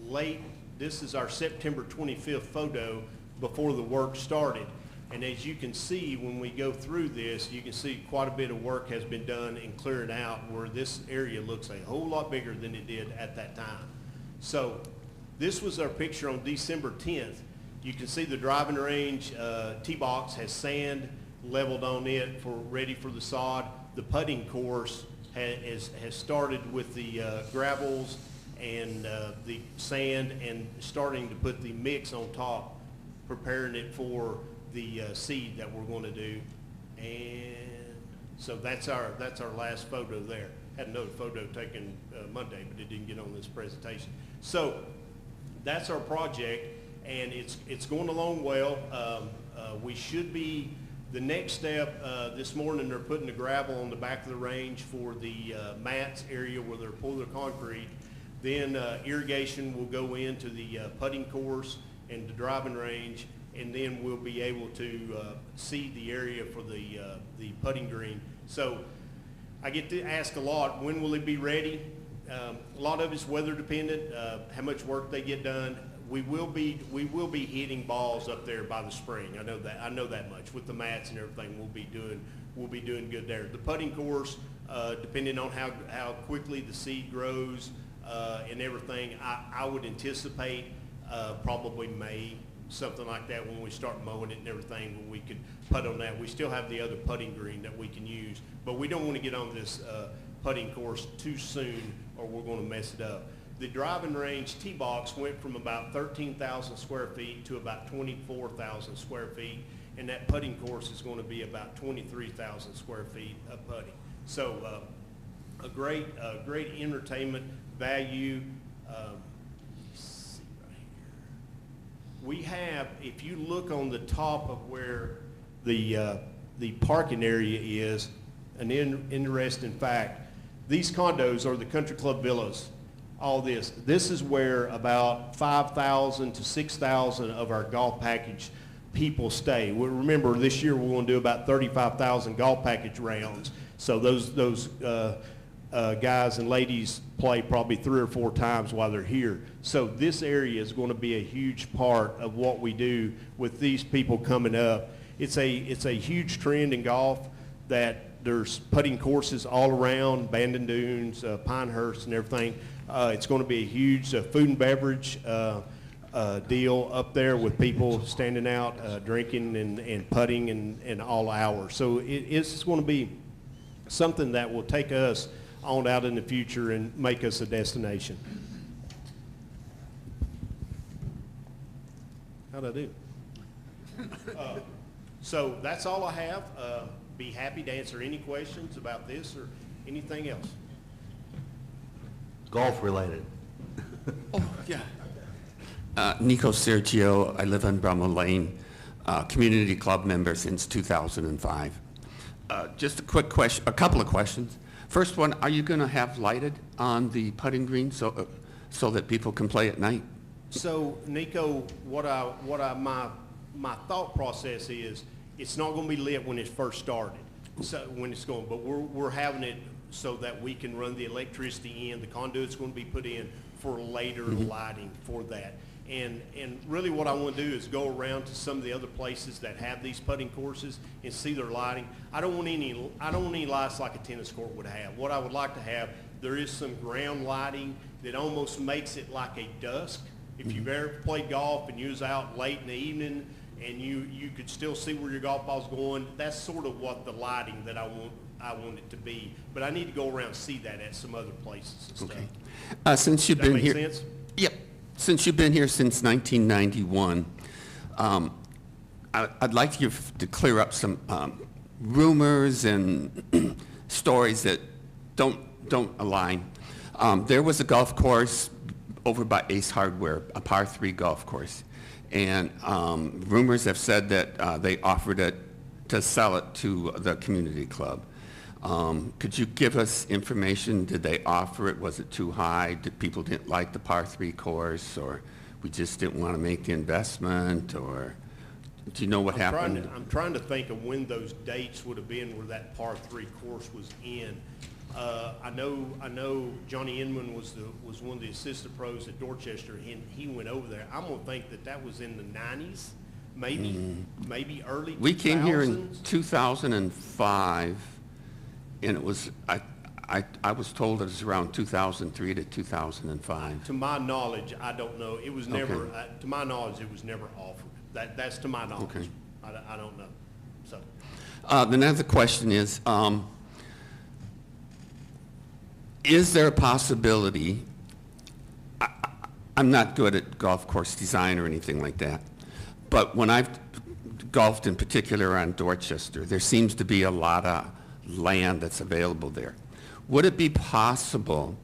[SPEAKER 12] late, this is our September 25th photo before the work started. And as you can see, when we go through this, you can see quite a bit of work has been done in clearing out where this area looks a whole lot bigger than it did at that time. So this was our picture on December 10th. You can see the driving range tee box has sand leveled on it ready for the sod. The putting course has started with the gravels and the sand and starting to put the mix on top, preparing it for the seed that we're going to do. And so that's our last photo there. Had another photo taken Monday, but it didn't get on this presentation. So that's our project, and it's going along well. We should be, the next step, this morning they're putting the gravel on the back of the range for the mats area where they're pulling the concrete. Then irrigation will go into the putting course and the driving range, and then we'll be able to seed the area for the putting green. So I get to ask a lot, when will it be ready? A lot of it's weather dependent, how much work they get done. We will be hitting balls up there by the spring. I know that much. With the mats and everything, we'll be doing good there. The putting course, depending on how quickly the seed grows and everything, I would anticipate probably May, something like that, when we start mowing it and everything, when we could putt on that. We still have the other putting green that we can use, but we don't want to get on this putting course too soon or we're going to mess it up. The driving range tee box went from about 13,000 square feet to about 24,000 square feet, and that putting course is going to be about 23,000 square feet of putting. So a great entertainment value. We have, if you look on the top of where the parking area is, an interesting fact, these condos are the country club villas. All this is where about 5,000 to 6,000 of our golf package people stay. Well, remember, this year we're going to do about 35,000 golf package rounds. So those guys and ladies play probably 3 or 4 times while they're here. So this area is going to be a huge part of what we do with these people coming up. It's a huge trend in golf that there's putting courses all around, Bandon Dunes, Pinehurst and everything. It's going to be a huge food and beverage deal up there with people standing out, drinking and putting and all hours. So it's going to be something that will take us on out in the future and make us a destination. How'd I do? So that's all I have. Be happy to answer any questions about this or anything else.
[SPEAKER 1] Golf related.
[SPEAKER 6] Oh, yeah. Nico Sergio, I live on Brumwell Lane, community club member since 2005. Just a quick question, a couple of questions. First one, are you going to have lighted on the putting green so that people can play at night?
[SPEAKER 12] So, Nico, my thought process is, it's not gonna be lit when it first started, so, when it's going, but we're having it so that we can run the electricity in, the conduit's gonna be put in for later lighting for that. And really what I want to do is go around to some of the other places that have these putting courses and see their lighting. I don't want any lights like a tennis court would have. What I would like to have, there is some ground lighting that almost makes it like a dusk. If you've ever played golf and you was out late in the evening and you could still see where your golf ball's going, that's sort of what the lighting that I want it to be. But I need to go around and see that at some other places and stuff.
[SPEAKER 6] Okay. Since you've
[SPEAKER 12] Does that
[SPEAKER 6] been
[SPEAKER 12] make
[SPEAKER 6] here.
[SPEAKER 12] sense?
[SPEAKER 6] Yep. Since you've been here since 1991, I'd like you to clear up some rumors and stories that don't align. There was a golf course over by Ace Hardware, a par 3 golf course, and rumors have said that they offered it to sell it to the community club. Could you give us information? Did they offer it? Was it too high? Did people didn't like the par 3 course, or we just didn't want to make the investment, or do you know what happened?
[SPEAKER 12] I'm trying to think of when those dates would have been where that par 3 course was in. I know Johnny Inman was one of the assistant pros at Dorchester, and he went over there. I'm gonna think that was in the 90s, maybe early 2000s.
[SPEAKER 6] We came here in 2005, and it was I was told it was around 2003 to 2005.
[SPEAKER 12] To my knowledge, I don't know. It was never. To my knowledge, it was never offered. That's to my knowledge.
[SPEAKER 6] Okay.
[SPEAKER 12] I don't know. So.
[SPEAKER 6] The next question is there a possibility, I'm not good at golf course design or anything like that, but when I've golfed in particular on Dorchester, there seems to be a lot of land that's available there. Would it be possible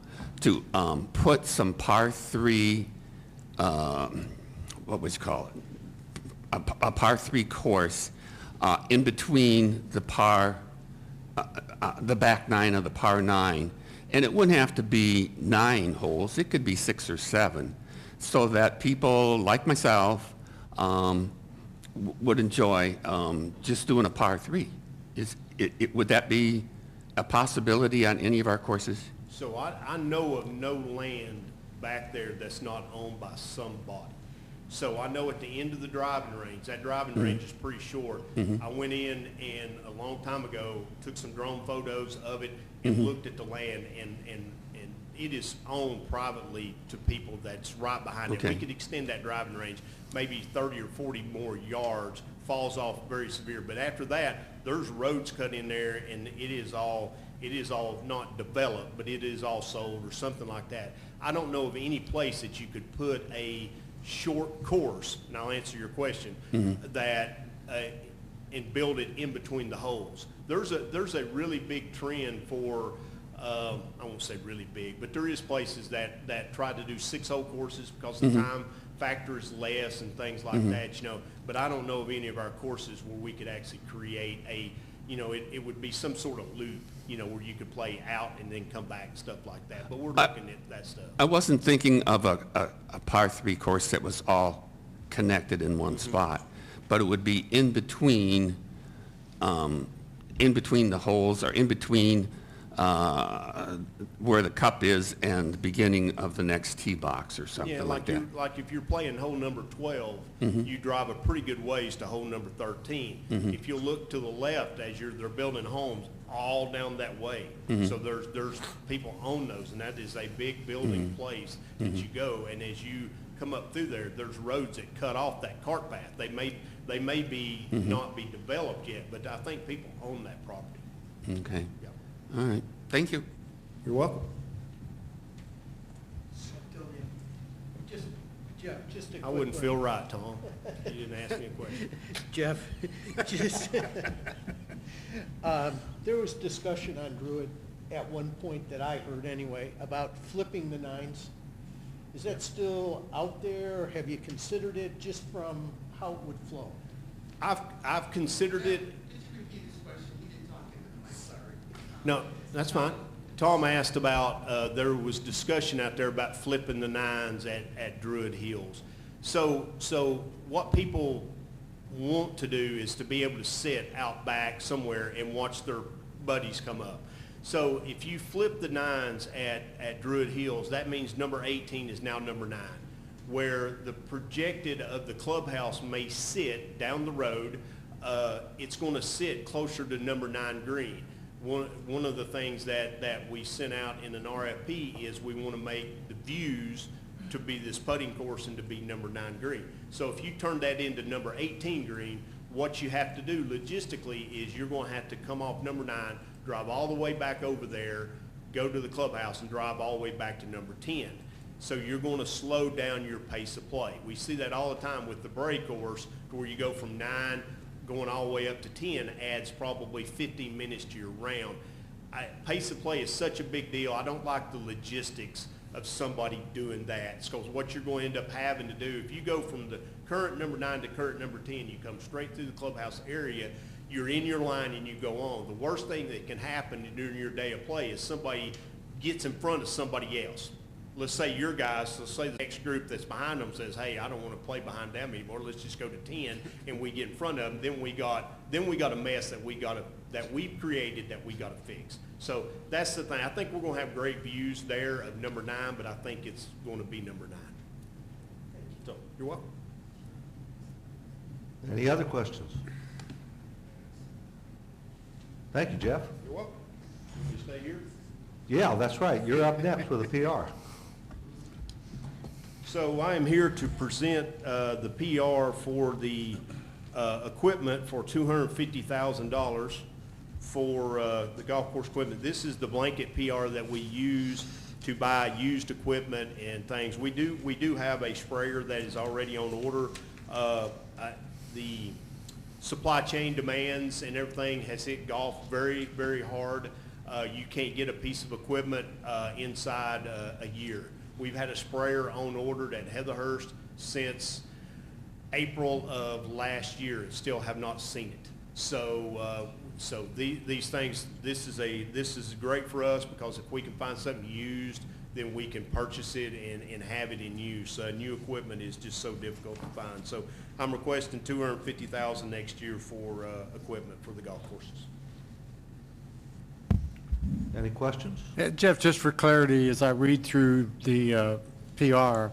[SPEAKER 6] to put some par 3, what would you call it, a par 3 course in between the the back 9 of the par 9, and it wouldn't have to be 9 holes, it could be 6 or 7, so that people like myself would enjoy just doing a par 3. Would that be a possibility on any of our courses?
[SPEAKER 12] So I know of no land back there that's not owned by somebody. So I know at the end of the driving range, that driving range is pretty short. I went in and a long time ago took some drone photos of it and looked at the land, and it is owned privately to people that's right behind it. We could extend that driving range maybe 30 or 40 more yards, falls off very severe. But after that, there's roads cut in there, and it is all not developed, but it is all sold or something like that. I don't know of any place that you could put a short course, and I'll answer your question, that and build it in between the holes. There's a really big trend for, I won't say really big, but there is places that try to do 6-hole courses because the time factor is less and things like that, you know. But I don't know of any of our courses where we could actually create a, you know, it would be some sort of loop, you know, where you could play out and then come back and stuff like that. But we're looking at that stuff.
[SPEAKER 6] I wasn't thinking of a par 3 course that was all connected in one spot, but it would be in between the holes, or in between where the cup is and the beginning of the next tee box or something like that.
[SPEAKER 12] Like if you're playing hole number 12, you drive a pretty good ways to hole number 13. If you look to the left as they're building homes all down that way. So there's people own those, and that is a big building place that you go, and as you come up through there's roads that cut off that cart path. They may be not be developed yet, but I think people own that property.
[SPEAKER 6] Okay.
[SPEAKER 12] Yeah.
[SPEAKER 6] All right. Thank you.
[SPEAKER 4] You're welcome. Jeff, just a quick
[SPEAKER 12] I wouldn't
[SPEAKER 4] one.
[SPEAKER 12] feel right, Tom. You didn't ask me a question.
[SPEAKER 4] Jeff, just, there was discussion on Druid at one point that I heard anyway, about flipping the 9s. Is that still out there, or have you considered it just from how it would flow?
[SPEAKER 12] I've considered it.
[SPEAKER 5] Could you repeat his question? He didn't talk
[SPEAKER 12] No, that's fine. Tom asked about, there was discussion out there about flipping the nines at Druid Hills. So what people want to do is to be able to sit out back somewhere and watch their buddies come up. So if you flip the nines at Druid Hills, that means number 18 is now number 9, where the projected of the clubhouse may sit down the road. It's going to sit closer to number 9 green. One of the things that we sent out in an RFP is we want to make the views to be this putting course and to be number 9 green. So if you turn that into number 18 green, what you have to do logistically is you're going to have to come off number 9, drive all the way back over there, go to the clubhouse and drive all the way back to number 10. So you're going to slow down your pace of play. We see that all the time with the break course, where you go from 9 going all the way up to 10 adds probably 15 minutes to your round. Pace of play is such a big deal. I don't like the logistics of somebody doing that. Because what you're going to end up having to do, if you go from the current number 9 to current number 10, you come straight through the clubhouse area, you're in your line and you go on. The worst thing that can happen during your day of play is somebody gets in front of somebody else. Let's say your guys, let's say the next group that's behind them says, hey, I don't want to play behind them anymore. Let's just go to 10, and we get in front of them. Then we got a mess that we've created that we got to fix. So that's the thing. I think we're going to have great views there of number 9, but I think it's going to be number 9. So you're welcome.
[SPEAKER 1] Any other questions? Thank you, Jeff.
[SPEAKER 12] You're welcome. You stay here.
[SPEAKER 1] Yeah, that's right. You're up next with a PR.
[SPEAKER 12] So I am here to present the PR for the equipment for $250,000 for the golf course equipment. This is the blanket PR that we use to buy used equipment and things. We do have a sprayer that is already on order. The supply chain demands and everything has hit golf very, very hard. You can't get a piece of equipment inside a year. We've had a sprayer on order at Heatherhurst since April of last year and still have not seen it. So these things, this is great for us, because if we can find something used, then we can purchase it and have it in use. New equipment is just so difficult to find. So I'm requesting $250,000 next year for equipment for the golf courses.
[SPEAKER 1] Any questions?
[SPEAKER 3] Jeff, just for clarity, as I read through the PR,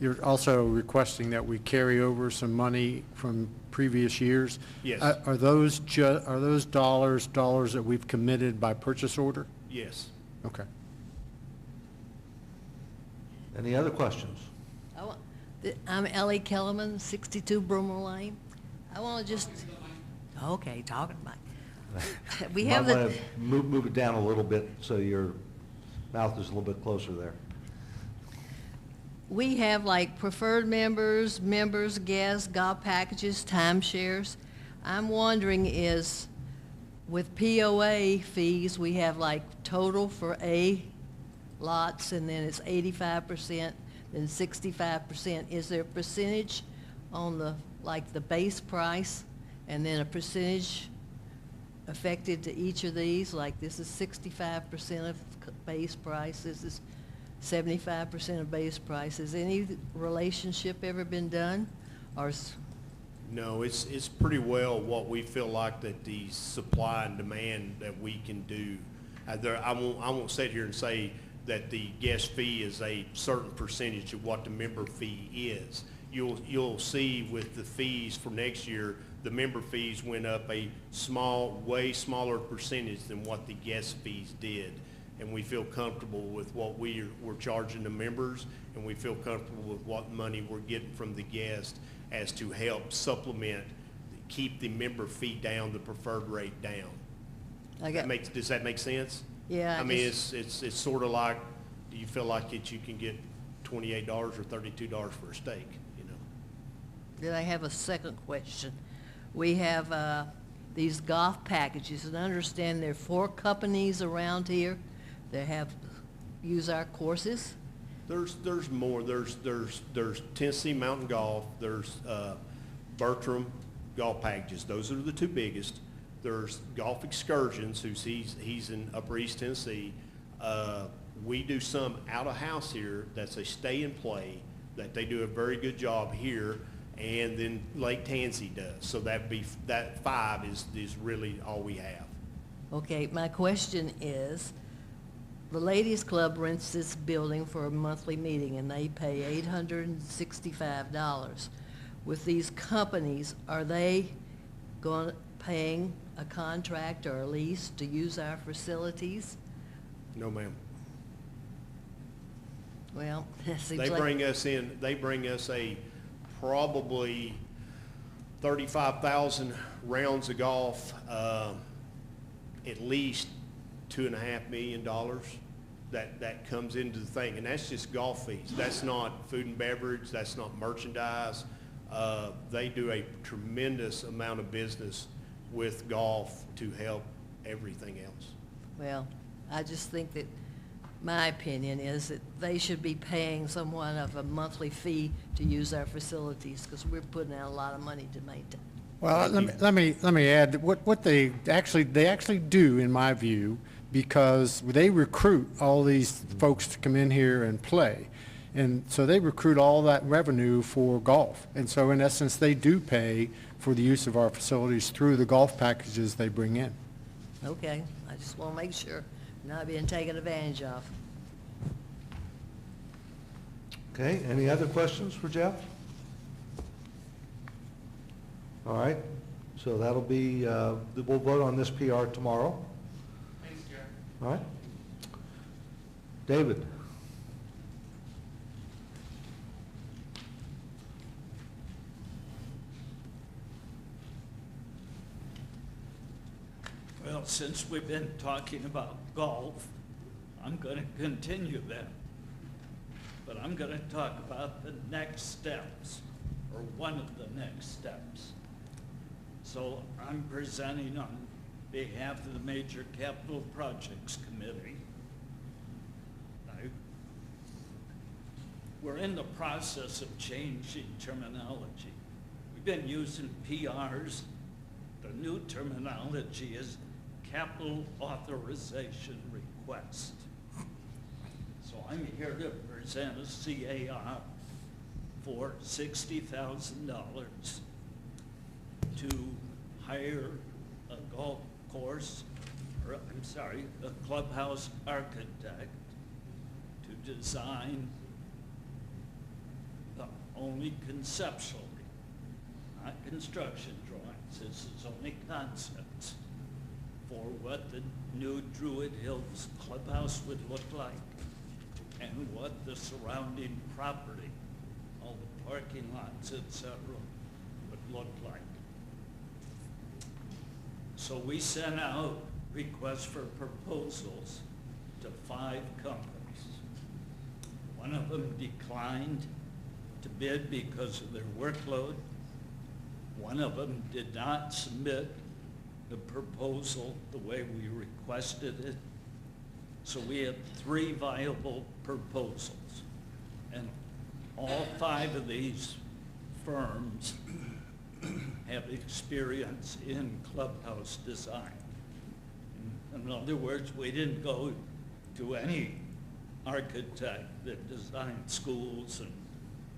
[SPEAKER 3] you're also requesting that we carry over some money from previous years.
[SPEAKER 12] Yes.
[SPEAKER 3] Are those dollars that we've committed by purchase order?
[SPEAKER 12] Yes.
[SPEAKER 3] Okay.
[SPEAKER 1] Any other questions?
[SPEAKER 13] I'm Ellie Kellerman, 62 Broomer Lane. I want to just, okay, talking about. We have
[SPEAKER 1] Might
[SPEAKER 13] the,
[SPEAKER 1] want to move it down a little bit so your mouth is a little bit closer there.
[SPEAKER 13] we have like preferred members, guests, golf packages, timeshares. I'm wondering is, with POA fees, we have like total for A lots, and then it's 85%, then 65%. Is there a percentage on the, like the base price, and then a percentage affected to each of these? Like this is 65% of base price, this is 75% of base price. Has any relationship ever been done? Or
[SPEAKER 12] No, it's pretty well what we feel like that the supply and demand that we can do. I won't sit here and say that the guest fee is a certain percentage of what the member fee is. You'll see with the fees for next year, the member fees went up a way smaller percentage than what the guest fees did. And we feel comfortable with what we're charging the members, and we feel comfortable with what money we're getting from the guests as to help supplement, keep the member fee down, the preferred rate down. Does that make sense?
[SPEAKER 13] Yeah.
[SPEAKER 12] I mean, it's sort of like, do you feel like you can get $28 or $32 for a steak, you know?
[SPEAKER 13] Then I have a second question. We have these golf packages, and I understand there are 4 companies around here that use our courses.
[SPEAKER 12] There's more. There's Tennessee Mountain Golf. There's Bertram Golf Packages. Those are the 2 biggest. There's golf excursions, he's in Upper East Tennessee. We do some out of house here that's a stay and play, that they do a very good job here, and then Lake Tansy does. So that 5 is really all we have.
[SPEAKER 13] Okay, my question is, the Ladies Club rents this building for a monthly meeting, and they pay $865. With these companies, are they paying a contract or a lease to use our facilities?
[SPEAKER 12] No, ma'am.
[SPEAKER 13] Well, it seems
[SPEAKER 12] They
[SPEAKER 13] like...
[SPEAKER 12] bring us a probably 35,000 rounds of golf, at least $2.5 million that comes into the thing, and that's just golf fees. That's not food and beverage, that's not merchandise. They do a tremendous amount of business with golf to help everything else.
[SPEAKER 13] Well, I just think that my opinion is that they should be paying somewhat of a monthly fee to use our facilities, because we're putting out a lot of money to maintain.
[SPEAKER 3] Well, let me add that what they actually do, in my view, because they recruit all these folks to come in here and play. And so they recruit all that revenue for golf. And so in essence, they do pay for the use of our facilities through the golf packages they bring in.
[SPEAKER 13] Okay, I just want to make sure I'm not being taken advantage of.
[SPEAKER 1] Okay, any other questions for Jeff? All right, so that'll be, we'll vote on this PR tomorrow.
[SPEAKER 5] Thanks, Jared.
[SPEAKER 1] All right. David?
[SPEAKER 14] Well, since we've been talking about golf, I'm going to continue that. But I'm going to talk about the next steps, or one of the next steps. So I'm presenting on behalf of the Major Capital Projects Committee. We're in the process of changing terminology. We've been using PRs. The new terminology is Capital Authorization Request. So I'm here to present a CAR for $60,000 to hire a golf course, or I'm sorry, a clubhouse architect to design, only conceptually, not construction drawings. This is only concepts for what the new Druid Hills clubhouse would look like and what the surrounding property, all the parking lots, etc., would look like. So we sent out requests for proposals to 5 companies. One of them declined to bid because of their workload. One of them did not submit the proposal the way we requested it. So we had 3 viable proposals. And all 5 of these firms have experience in clubhouse design. In other words, we didn't go to any architect that designed schools and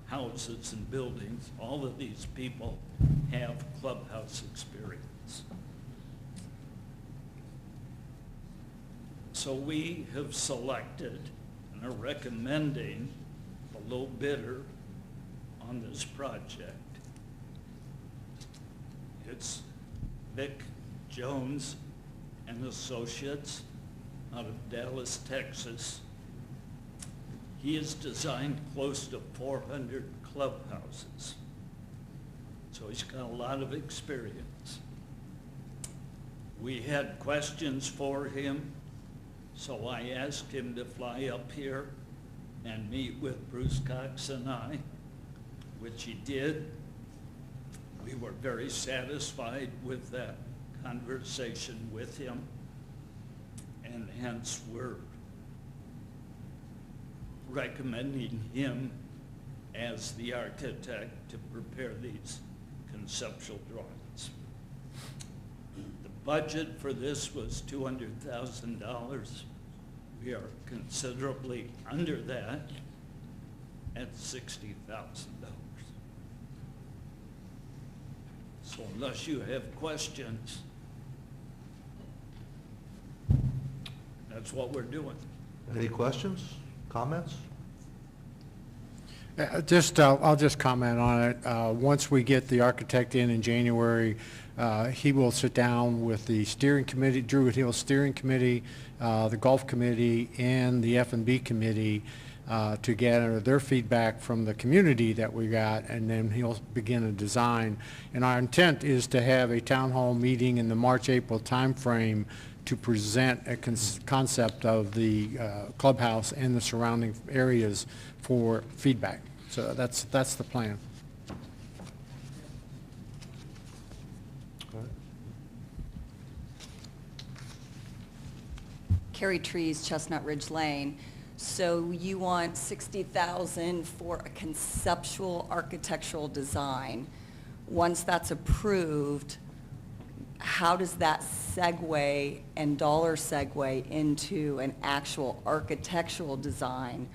[SPEAKER 14] houses and buildings. All of these people have clubhouse experience. So we have selected and are recommending the low bidder on this project. It's Vic Jones and Associates out of Dallas, Texas. He has designed close to 400 clubhouses. So he's got a lot of experience. We had questions for him, so I asked him to fly up here and meet with Bruce Cox and I, which he did. We were very satisfied with that conversation with him, and hence we're recommending him as the architect to prepare these conceptual drawings. The budget for this was $200,000. We are considerably under that at $60,000. So unless you have questions, that's what we're doing.
[SPEAKER 1] Any questions, comments?
[SPEAKER 3] I'll just comment on it. Once we get the architect in January, he will sit down with the steering committee, Druid Hill Steering Committee, the Golf Committee, and the F&B Committee to gather their feedback from the community that we got, and then he'll begin a design. And our intent is to have a town hall meeting in the March-April timeframe to present a concept of the clubhouse and the surrounding areas for feedback. So that's the plan.
[SPEAKER 15] Carrie Trees, Chestnut Ridge Lane. So you want 60,000 for a conceptual architectural design. Once that's approved, how does that segue and dollar segue into an actual architectural design?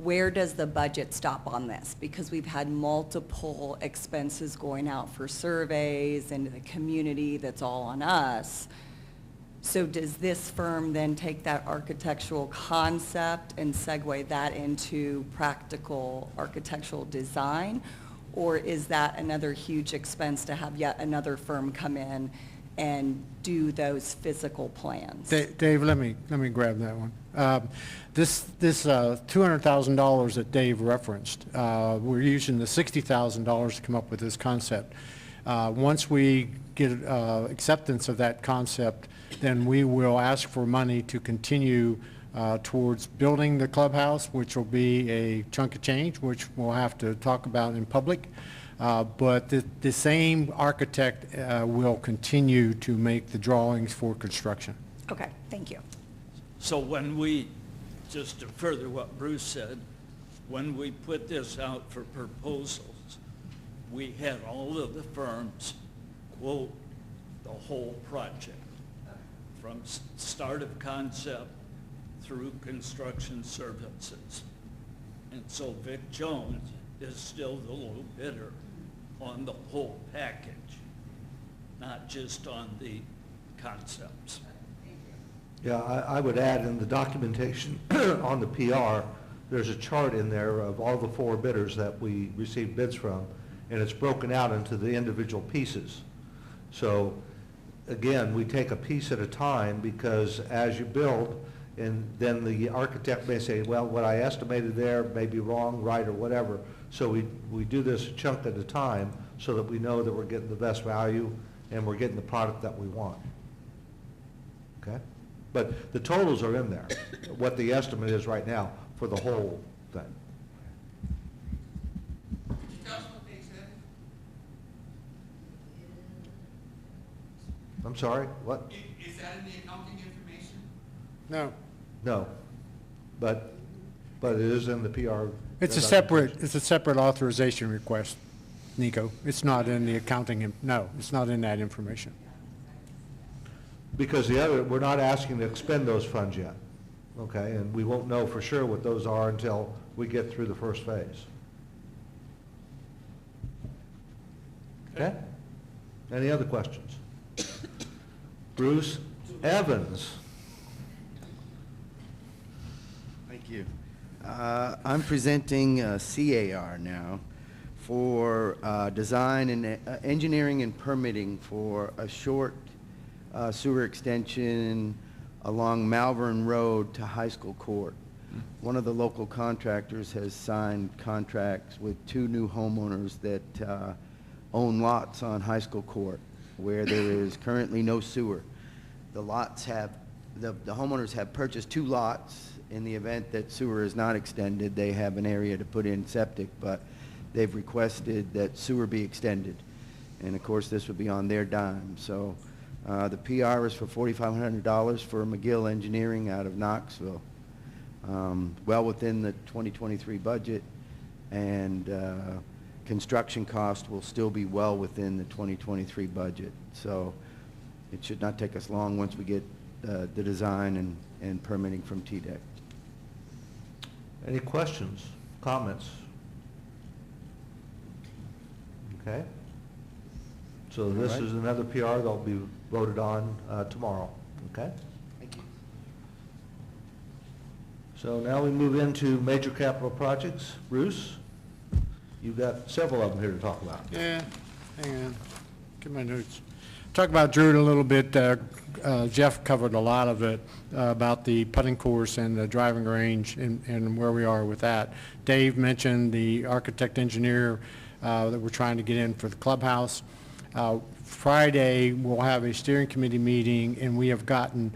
[SPEAKER 15] Where does the budget stop on this? Because we've had multiple expenses going out for surveys into the community, that's all on us. So does this firm then take that architectural concept and segue that into practical architectural design? Or is that another huge expense to have yet another firm come in and do those physical plans?
[SPEAKER 3] Dave, let me grab that one. This $200,000 that Dave referenced, we're using the $60,000 to come up with this concept. Once we get acceptance of that concept, then we will ask for money to continue towards building the clubhouse, which will be a chunk of change, which we'll have to talk about in public. But the same architect will continue to make the drawings for construction.
[SPEAKER 15] Okay, thank you.
[SPEAKER 14] So when we, just to further what Bruce said, when we put this out for proposals, we had all of the firms quote the whole project, from start of concept through construction services. And so Vic Jones is still the low bidder on the whole package, not just on the concepts.
[SPEAKER 1] Yeah, I would add in the documentation on the PR, there's a chart in there of all the 4 bidders that we received bids from, and it's broken out into the individual pieces. So again, we take a piece at a time, because as you build, and then the architect may say, well, what I estimated there may be wrong, right, or whatever. So we do this a chunk at a time so that we know that we're getting the best value and we're getting the product that we want. Okay? But the totals are in there, what the estimate is right now for the whole thing.
[SPEAKER 5] Could you tell us what they said?
[SPEAKER 1] I'm sorry, what?
[SPEAKER 5] Is that in the accounting information?
[SPEAKER 3] No.
[SPEAKER 1] No, but it is in the PR.
[SPEAKER 3] It's a separate authorization request, Nico. It's not in the accounting, no, it's not in that information.
[SPEAKER 1] Because we're not asking to expend those funds yet, okay? And we won't know for sure what those are until we get through the first phase. Okay? Any other questions? Bruce Evans.
[SPEAKER 8] Thank you. I'm presenting CAR now for design and engineering and permitting for a short sewer extension along Malvern Road to High School Court. One of the local contractors has signed contracts with 2 new homeowners that own lots on High School Court where there is currently no sewer. The homeowners have purchased 2 lots. In the event that sewer is not extended, they have an area to put in septic, but they've requested that sewer be extended. And of course, this would be on their dime. So the PR is for $4,500 for McGill Engineering out of Knoxville. Well within the 2023 budget, and construction cost will still be well within the 2023 budget. So it should not take us long once we get the design and permitting from TDEC.
[SPEAKER 1] Any questions, comments? Okay. So this
[SPEAKER 8] right.
[SPEAKER 1] is another PR that'll be voted on tomorrow, okay?
[SPEAKER 8] Thank you.
[SPEAKER 1] So now we move into major capital projects. Bruce, you've got several of them here to talk about.
[SPEAKER 3] Yeah, hang on, get my notes. Talk about Druid a little bit. Jeff covered a lot of it about the putting course and the driving range and where we are with that. Dave mentioned the architect engineer that we're trying to get in for the clubhouse. Friday, we'll have a steering committee meeting, and we have gotten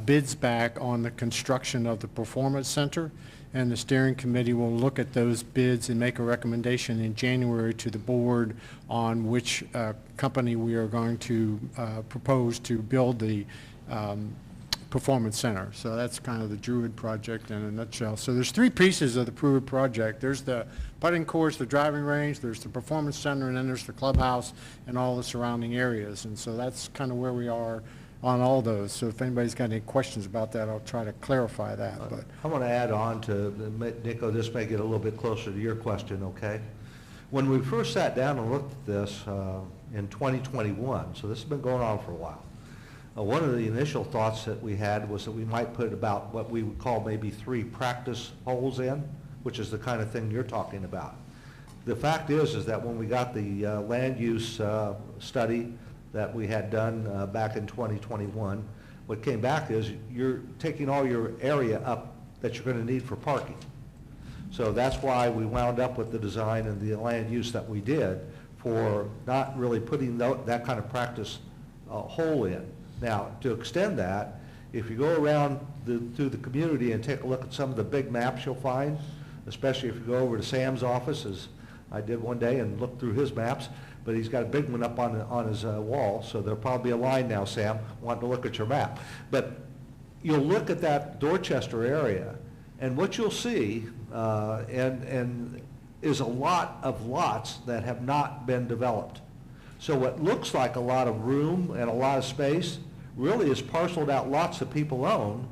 [SPEAKER 3] bids back on the construction of the performance center, and the steering committee will look at those bids and make a recommendation in January to the board on which company we are going to propose to build the performance center. So that's kind of the Druid project in a nutshell. So there's three pieces of the Druid project. There's the putting course, the driving range, there's the performance center, and then there's the clubhouse and all the surrounding areas. And so that's kind of where we are on all those. So if anybody's got any questions about that, I'll try to clarify that. But
[SPEAKER 1] I want to add on to, Nico, this may get a little bit closer to your question, okay? When we first sat down and looked at this in 2021, so this has been going on for a while, one of the initial thoughts that we had was that we might put about what we would call maybe 3 practice holes in, which is the kind of thing you're talking about. The fact is that when we got the land use study that we had done back in 2021, what came back is you're taking all your area up that you're going to need for parking. So that's why we wound up with the design and the land use that we did for not really putting that kind of practice hole in. Now, to extend that, if you go around through the community and take a look at some of the big maps you'll find, especially if you go over to Sam's office, as I did one day and looked through his maps, but he's got a big one up on his wall, so there'll probably be a line now, Sam, wanting to look at your map. But you'll look at that Dorchester area, and what you'll see and is a lot of lots that have not been developed. So what looks like a lot of room and a lot of space really is parceled out lots that people own,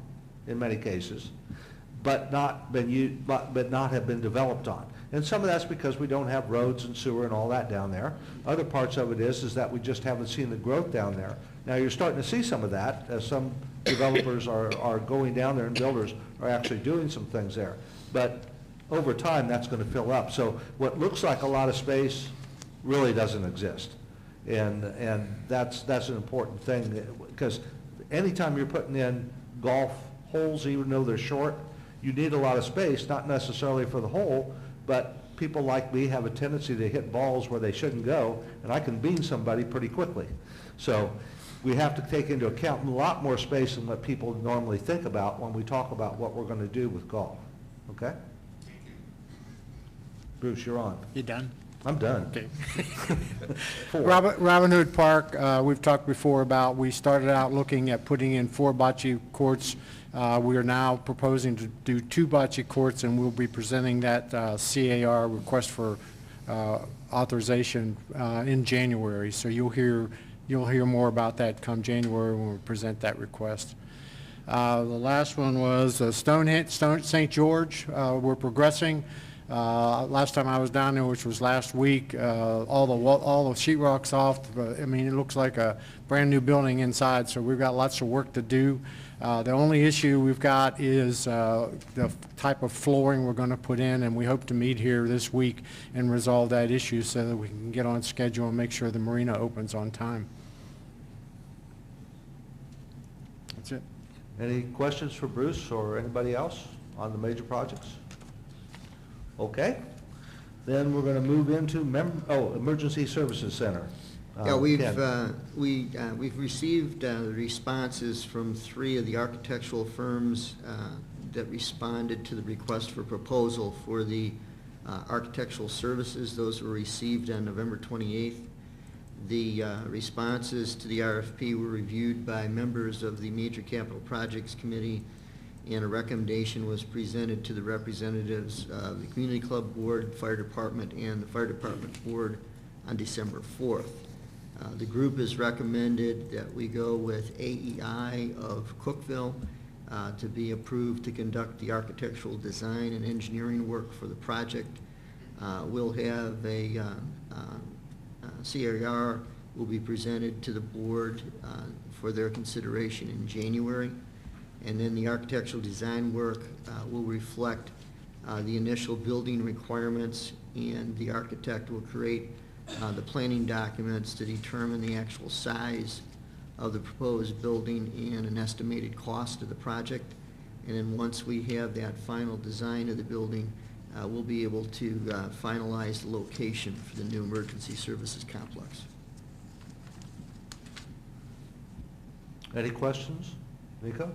[SPEAKER 1] in many cases, but not have been developed on. And some of that's because we don't have roads and sewer and all that down there. Other parts of it is that we just haven't seen the growth down there. Now you're starting to see some of that as some developers are going down there and builders are actually doing some things there. But over time, that's going to fill up. So what looks like a lot of space really doesn't exist. And that's an important thing, because anytime you're putting in golf holes, even though they're short, you need a lot of space, not necessarily for the hole, but people like me have a tendency to hit balls where they shouldn't go, and I can bean somebody pretty quickly. So we have to take into account a lot more space than what people normally think about when we talk about what we're going to do with golf. Okay? Bruce, you're on.
[SPEAKER 3] you done?
[SPEAKER 1] I'm done.
[SPEAKER 3] Okay.
[SPEAKER 1] 4.
[SPEAKER 3] Robin Hood Park, we've talked before about, we started out looking at putting in 4 bocce courts. We are now proposing to do 2 bocce courts, and we'll be presenting that CAR, request for authorization, in January. So you'll hear more about that come January when we present that request. The last one was St. George. We're progressing. Last time I was down there, which was last week, all the sheetrock's off. I mean, it looks like a brand new building inside, so we've got lots of work to do. The only issue we've got is the type of flooring we're going to put in, and we hope to meet here this week and resolve that issue so that we can get on schedule and make sure the marina opens on time. That's it.
[SPEAKER 1] Any questions for Bruce or anybody else on the major projects? Okay, then we're going to move into Emergency Services Center.
[SPEAKER 7] Yeah, we've
[SPEAKER 1] Ken.
[SPEAKER 7] we've received responses from 3 of the architectural firms that responded to the request for proposal for the architectural services. Those were received on November 28th. The responses to the RFP were reviewed by members of the Major Capital Projects Committee, and a recommendation was presented to the representatives of the Community Club Board, Fire Department, and the Fire Department Board on December 4th. The group has recommended that we go with AEI of Cookeville to be approved to conduct the architectural design and engineering work for the project. We'll have a CAR will be presented to the board for their consideration in January. And then the architectural design work will reflect the initial building requirements, and the architect will create the planning documents to determine the actual size of the proposed building and an estimated cost of the project. And then once we have that final design of the building, we'll be able to finalize the location for the new emergency services complex.
[SPEAKER 1] Any questions? Nico?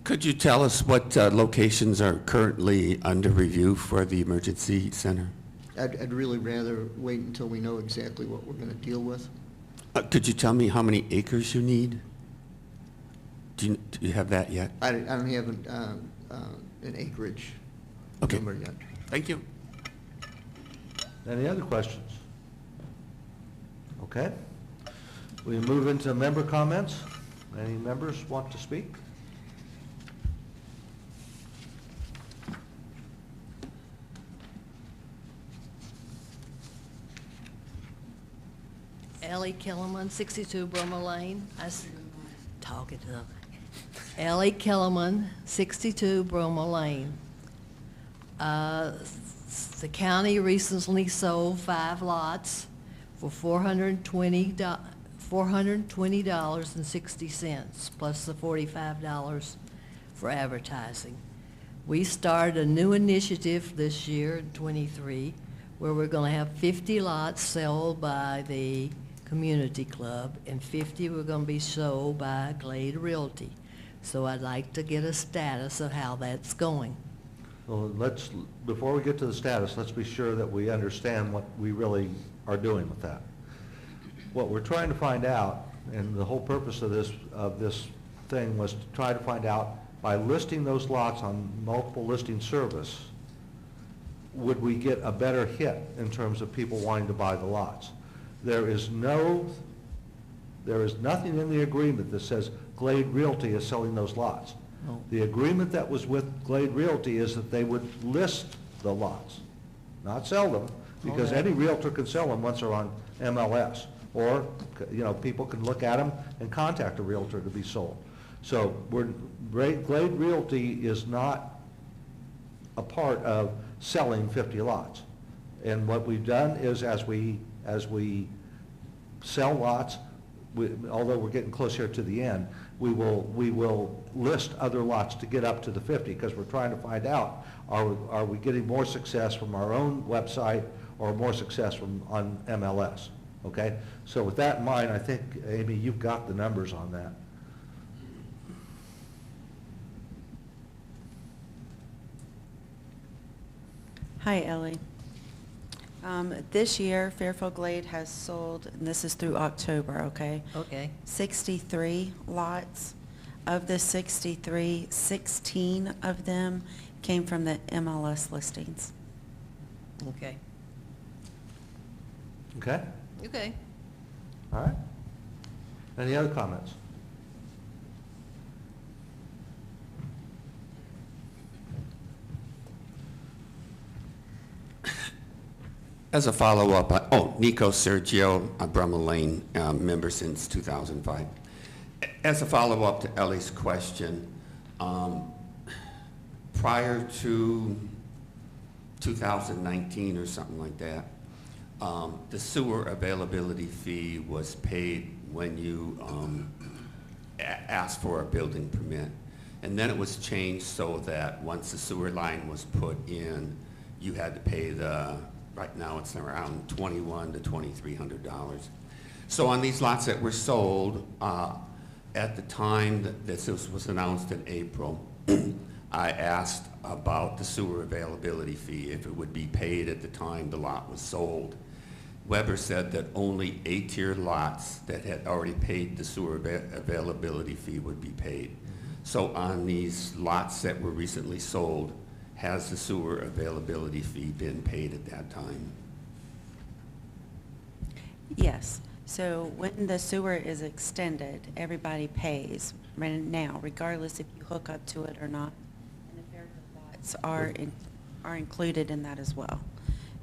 [SPEAKER 6] Could you tell us what locations are currently under review for the emergency center?
[SPEAKER 7] I'd really rather wait until we know exactly what we're going to deal with.
[SPEAKER 6] Could you tell me how many acres you need? Do you have that yet?
[SPEAKER 7] I don't have an acreage
[SPEAKER 6] Okay.
[SPEAKER 7] number yet.
[SPEAKER 6] Thank you.
[SPEAKER 1] Any other questions? Okay. We move into member comments. Any members want to speak?
[SPEAKER 13] Ellie Kellerman, 62 Brummer Lane. Talking to them. Ellie Kellerman, 62 Brummer Lane. The county recently sold 5 lots for $420.60 plus the $45 for advertising. We started a new initiative this year in '23 where we're going to have 50 lots sold by the community club and 50 were going to be sold by Glade Realty. So I'd like to get a status of how that's going.
[SPEAKER 1] Well, before we get to the status, let's be sure that we understand what we really are doing with that. What we're trying to find out, and the whole purpose of this thing was to try to find out, by listing those lots on multiple listing service, would we get a better hit in terms of people wanting to buy the lots? There is nothing in the agreement that says Glade Realty is selling those lots.
[SPEAKER 13] Oh.
[SPEAKER 1] The agreement that was with Glade Realty is that they would list the lots, not sell them, because
[SPEAKER 13] Okay.
[SPEAKER 1] any realtor can sell them once they're on MLS. Or, people can look at them and contact a realtor to be sold. So Glade Realty is not a part of selling 50 lots. And what we've done is as we sell lots, although we're getting close here to the end, we will list other lots to get up to the 50, because we're trying to find out, are we getting more success from our own website or more success on MLS, okay? So with that in mind, I think, Amy, you've got the numbers on that.
[SPEAKER 2] Hi, Ellie. This year, Fairfield Glade has sold, and this is through October, okay?
[SPEAKER 13] Okay.
[SPEAKER 2] 63 lots. Of the 63, 16 of them came from the MLS listings.
[SPEAKER 13] Okay.
[SPEAKER 1] Okay?
[SPEAKER 13] Okay.
[SPEAKER 1] All right. Any other comments?
[SPEAKER 6] As a follow-up, Nico Sergio, Brummer Lane, member since 2005. As a follow-up to Ellie's question, prior to 2019 or something like that, the sewer availability fee was paid when you asked for a building permit. And then it was changed so that once the sewer line was put in, you had to pay right now it's around $2,100 to $2,300. So on these lots that were sold, at the time that this was announced in April, I asked about the sewer availability fee, if it would be paid at the time the lot was sold. Weber said that only 8-tier lots that had already paid the sewer availability fee would be paid. So on these lots that were recently sold, has the sewer availability fee been paid at that time?
[SPEAKER 2] Yes. So when the sewer is extended, everybody pays right now, regardless if you hook up to it or not. And the Fairfield lots are included in that as well.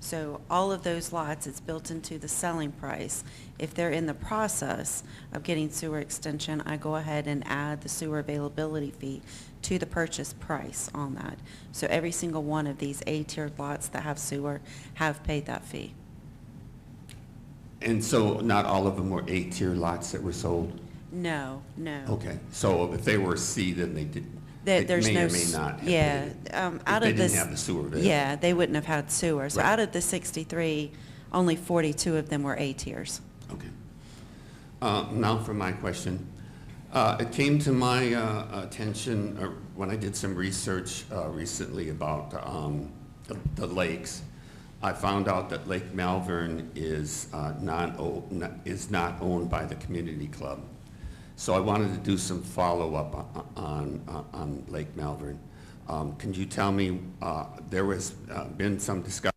[SPEAKER 2] So all of those lots, it's built into the selling price. If they're in the process of getting sewer extension, I go ahead and add the sewer availability fee to the purchase price on that. So every single one of these A-tiered lots that have sewer have paid that fee.
[SPEAKER 6] And so not all of them were A-tier lots that were sold?
[SPEAKER 2] No, no.
[SPEAKER 6] Okay, so if they were C, then they did, they
[SPEAKER 2] There's
[SPEAKER 6] may
[SPEAKER 2] no
[SPEAKER 6] or may not have
[SPEAKER 2] yeah,
[SPEAKER 6] paid it,
[SPEAKER 2] out
[SPEAKER 6] if
[SPEAKER 2] of
[SPEAKER 6] they
[SPEAKER 2] this.
[SPEAKER 6] didn't have the sewer available.
[SPEAKER 2] Yeah, they wouldn't have had sewer. So
[SPEAKER 6] Right.
[SPEAKER 2] out of the 63, only 42 of them were A tiers.
[SPEAKER 6] Okay. Now for my question. It came to my attention when I did some research recently about the lakes. I found out that Lake Malvern is not owned by the community club. So I wanted to do some follow-up on Lake Malvern. Can you tell me, there was been some discussion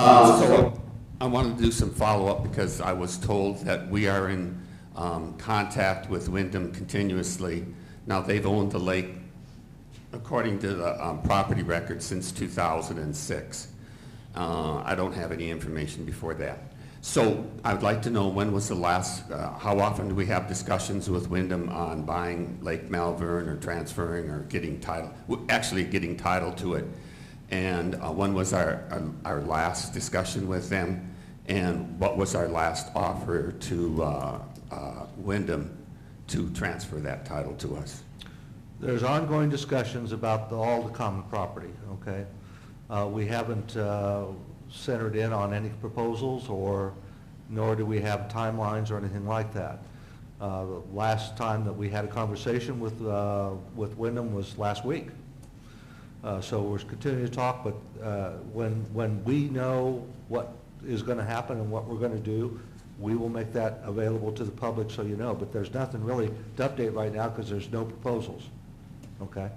[SPEAKER 6] so I wanted to do some follow-up because I was told that we are in contact with Wyndham continuously. Now, they've owned the lake, according to the property record, since 2006. I don't have any information before that. So I would like to know when was the last, how often do we have discussions with Wyndham on buying Lake Malvern or transferring or getting title, actually getting title to it? And when was our last discussion with them? And what was our last offer to Wyndham to transfer that title to us?
[SPEAKER 1] There's ongoing discussions about all the common property, okay? We haven't centered in on any proposals, nor do we have timelines or anything like that. The last time that we had a conversation with Wyndham was last week. So we're continuing to talk, but when we know what is going to happen and what we're going to do, we will make that available to the public so you know. But there's nothing really to update right now because there's no proposals, okay?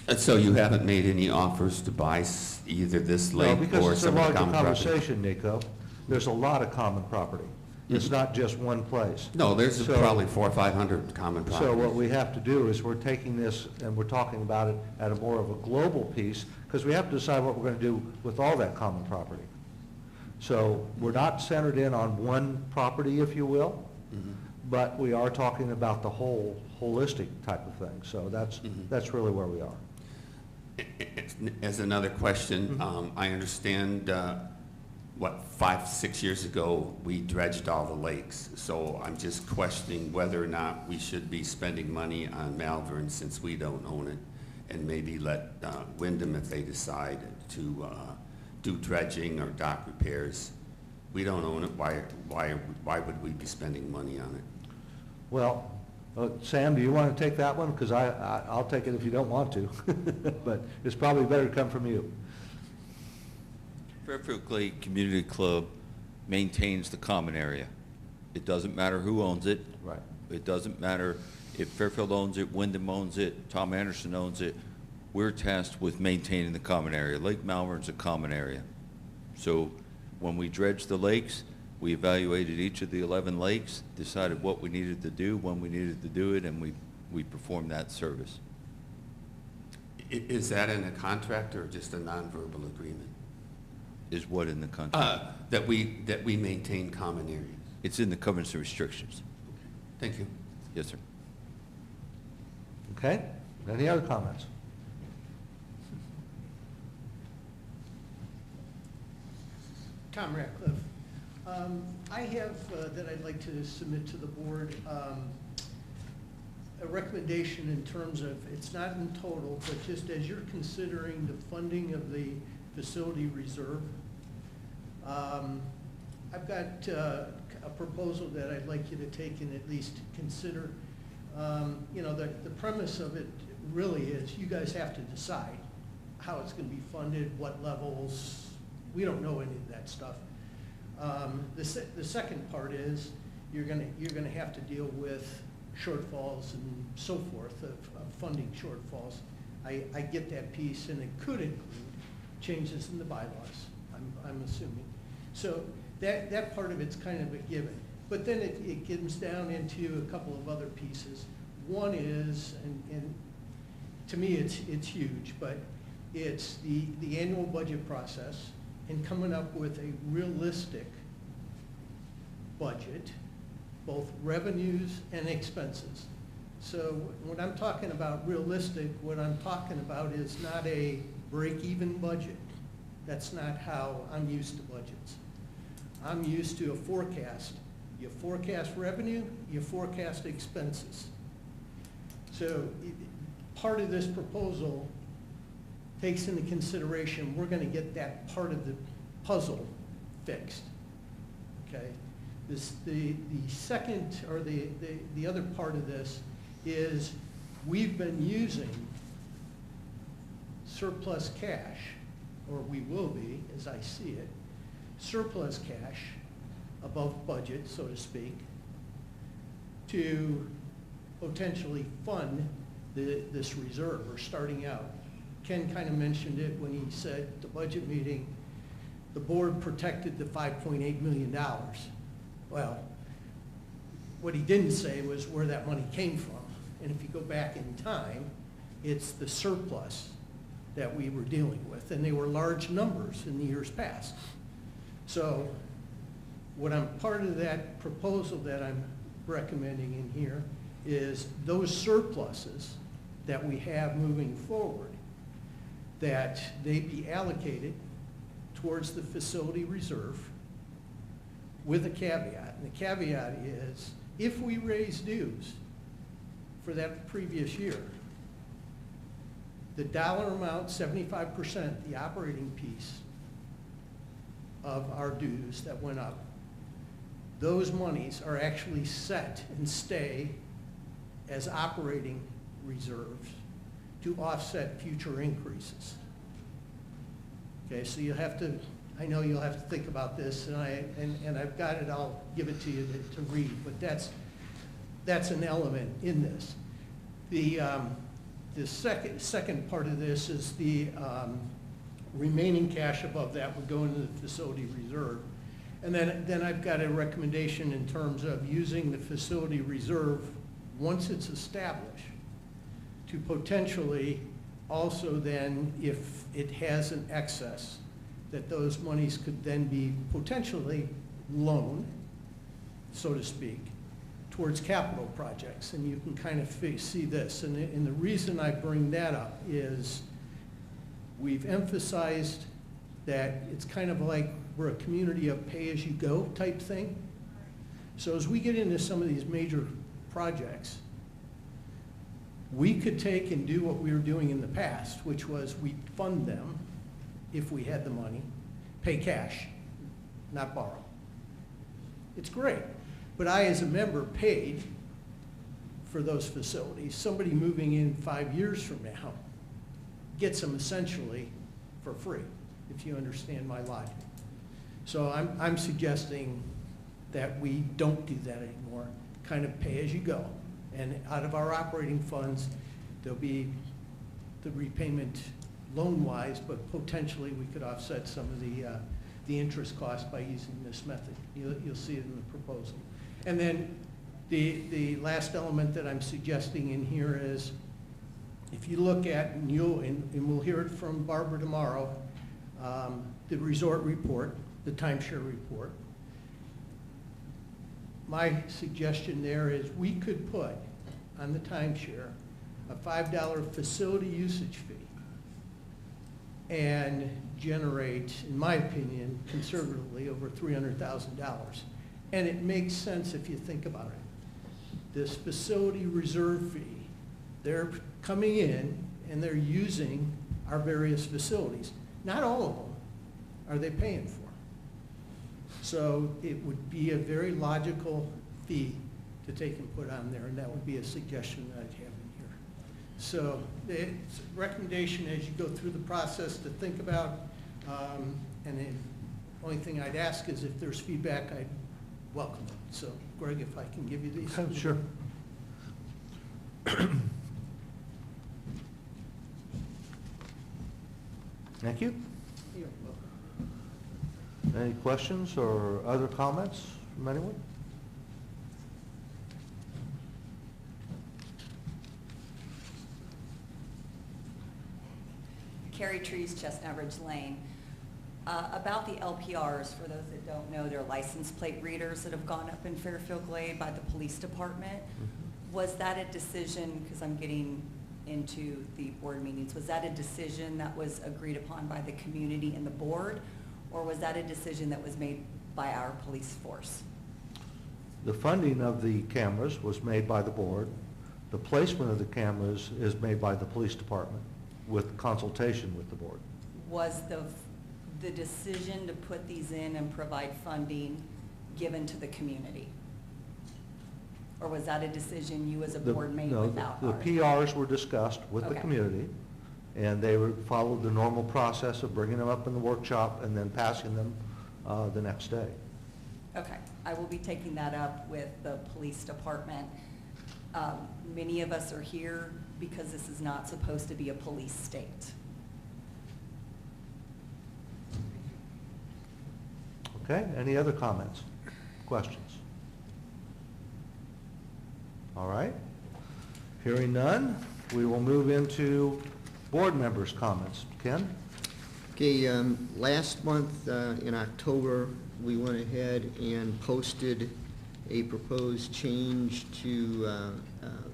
[SPEAKER 6] And so you haven't made any offers to buy either this
[SPEAKER 1] No,
[SPEAKER 6] lake
[SPEAKER 1] because
[SPEAKER 6] or
[SPEAKER 1] it's a
[SPEAKER 6] some of the
[SPEAKER 1] larger
[SPEAKER 6] common property?
[SPEAKER 1] conversation, Nico. There's a lot of common property. It's not just one place.
[SPEAKER 6] No, there's
[SPEAKER 1] So-
[SPEAKER 6] probably 400 or 500 common properties.
[SPEAKER 1] So what we have to do is we're taking this and we're talking about it at a more of a global piece, because we have to decide what we're going to do with all that common property. So we're not centered in on one property, if you will, but we are talking about the whole holistic type of thing. So that's really where we are.
[SPEAKER 6] As another question, I understand, 5, 6 years ago, we dredged all the lakes. So I'm just questioning whether or not we should be spending money on Malvern since we don't own it, and maybe let Wyndham, if they decide to do dredging or dock repairs. We don't own it. Why would we be spending money on it?
[SPEAKER 1] Well, Sam, do you want to take that one? Because I'll take it if you don't want to. But it's probably better to come from you.
[SPEAKER 10] Fairfield Glade Community Club maintains the common area. It doesn't matter who owns it.
[SPEAKER 1] Right.
[SPEAKER 10] It doesn't matter if Fairfield owns it, Wyndham owns it, Tom Anderson owns it. We're tasked with maintaining the common area. Lake Malvern's a common area. So when we dredged the lakes, we evaluated each of the 11 lakes, decided what we needed to do, when we needed to do it, and we performed that service.
[SPEAKER 6] Is that in a contract or just a nonverbal agreement?
[SPEAKER 10] Is what in the contract?
[SPEAKER 6] That we maintain common areas.
[SPEAKER 10] It's in the covenants and restrictions.
[SPEAKER 6] Thank you.
[SPEAKER 10] Yes, sir.
[SPEAKER 1] Okay? Any other comments?
[SPEAKER 4] Tom Ratcliffe. I have, that I'd like to submit to the board, a recommendation in terms of, it's not in total, but just as you're considering the funding of the facility reserve, I've got a proposal that I'd like you to take and at least consider. You know, the premise of it really is, you guys have to decide how it's gonna be funded, what levels. We don't know any of that stuff. The second part is, you're gonna have to deal with shortfalls and so forth of funding shortfalls. I get that piece, and it could include changes in the bylaws, I'm assuming. So that part of it's kind of a given. But then it comes down into a couple of other pieces. One is, and to me it's huge, but it's the annual budget process and coming up with a realistic budget, both revenues and expenses. So when I'm talking about realistic, what I'm talking about is not a break-even budget. That's not how I'm used to budgets. I'm used to a forecast. You forecast revenue, you forecast expenses. So part of this proposal takes into consideration, we're gonna get that part of the puzzle fixed, okay? The second, or the other part of this is we've been using surplus cash, or we will be, as I see it, surplus cash above budget, so to speak, to potentially fund this reserve, or starting out. Ken kind of mentioned it when he said at the budget meeting, the board protected the $5.8 million. Well, what he didn't say was where that money came from. And if you go back in time, it's the surplus that we were dealing with, and they were large numbers in the years past. So part of that proposal that I'm recommending in here is those surpluses that we have moving forward, that they be allocated towards the facility reserve with a caveat. And the caveat is, if we raise dues for that previous year, the dollar amount, 75%, the operating piece of our dues that went up, those monies are actually set and stay as operating reserves to offset future increases. Okay, so you'll have to, I know you'll have to think about this, and I've got it, I'll give it to you to read, but that's an element in this. The second part of this is the remaining cash above that would go into the facility reserve. And then I've got a recommendation in terms of using the facility reserve once it's established to potentially also then, if it has an excess, that those monies could then be potentially loaned, so to speak, towards capital projects. And you can kind of see this. And the reason I bring that up is we've emphasized that it's kind of like we're a community of pay-as-you-go type thing. So as we get into some of these major projects, we could take and do what we were doing in the past, which was we fund them if we had the money, pay cash, not borrow. It's great, but I, as a member, paid for those facilities. Somebody moving in 5 years from now gets them essentially for free, if you understand my logic. So I'm suggesting that we don't do that anymore, kind of pay as you go. And out of our operating funds, there'll be the repayment loan-wise, but potentially we could offset some of the interest cost by using this method. You'll see it in the proposal. And then the last element that I'm suggesting in here is, if you look at, and we'll hear it from Barbara tomorrow, the resort report, the timeshare report. My suggestion there is we could put on the timeshare a $5 facility usage fee and generate, in my opinion, conservatively over $300,000. And it makes sense if you think about it. This facility reserve fee, they're coming in and they're using our various facilities. Not all of them are they paying for. So it would be a very logical fee to take and put on there, and that would be a suggestion that I'd have in here. So it's a recommendation as you go through the process to think about, and the only thing I'd ask is if there's feedback, I'd welcome it. So Greg, if I can give you these.
[SPEAKER 1] Oh, sure. Thank you.
[SPEAKER 4] You're welcome.
[SPEAKER 1] Any questions or other comments from anyone?
[SPEAKER 15] Carrie Trees, Chestnut Ridge Lane. About the LPRs, for those that don't know, they're license plate readers that have gone up in Fairfield Glade by the police department. Was that a decision, because I'm getting into the board meetings, was that a decision that was agreed upon by the community and the board, or was that a decision that was made by our police force?
[SPEAKER 1] The funding of the cameras was made by the board. The placement of the cameras is made by the police department with consultation with the board.
[SPEAKER 15] Was the decision to put these in and provide funding given to the community? Or was that a decision you as a board made without
[SPEAKER 1] No,
[SPEAKER 15] ours?
[SPEAKER 1] the PRs were discussed with the
[SPEAKER 15] Okay.
[SPEAKER 1] community, and they followed the normal process of bringing them up in the workshop and then passing them the next day.
[SPEAKER 15] Okay, I will be taking that up with the police department. Many of us are here because this is not supposed to be a police state.
[SPEAKER 1] Okay, any other comments, questions? All right, hearing none, we will move into board members' comments. Ken?
[SPEAKER 7] Okay, last month, in October, we went ahead and posted a proposed change to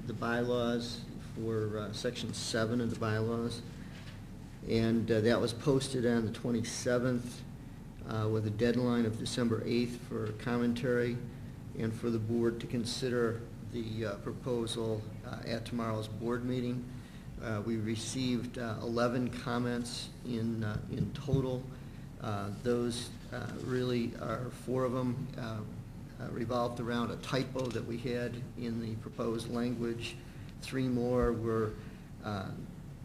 [SPEAKER 7] the bylaws for Section 7 of the bylaws. And that was posted on the 27th with a deadline of December 8th for commentary and for the board to consider the proposal at tomorrow's board meeting. We received 11 comments in total. Those really are 4 of them revolved around a typo that we had in the proposed language. 3 more were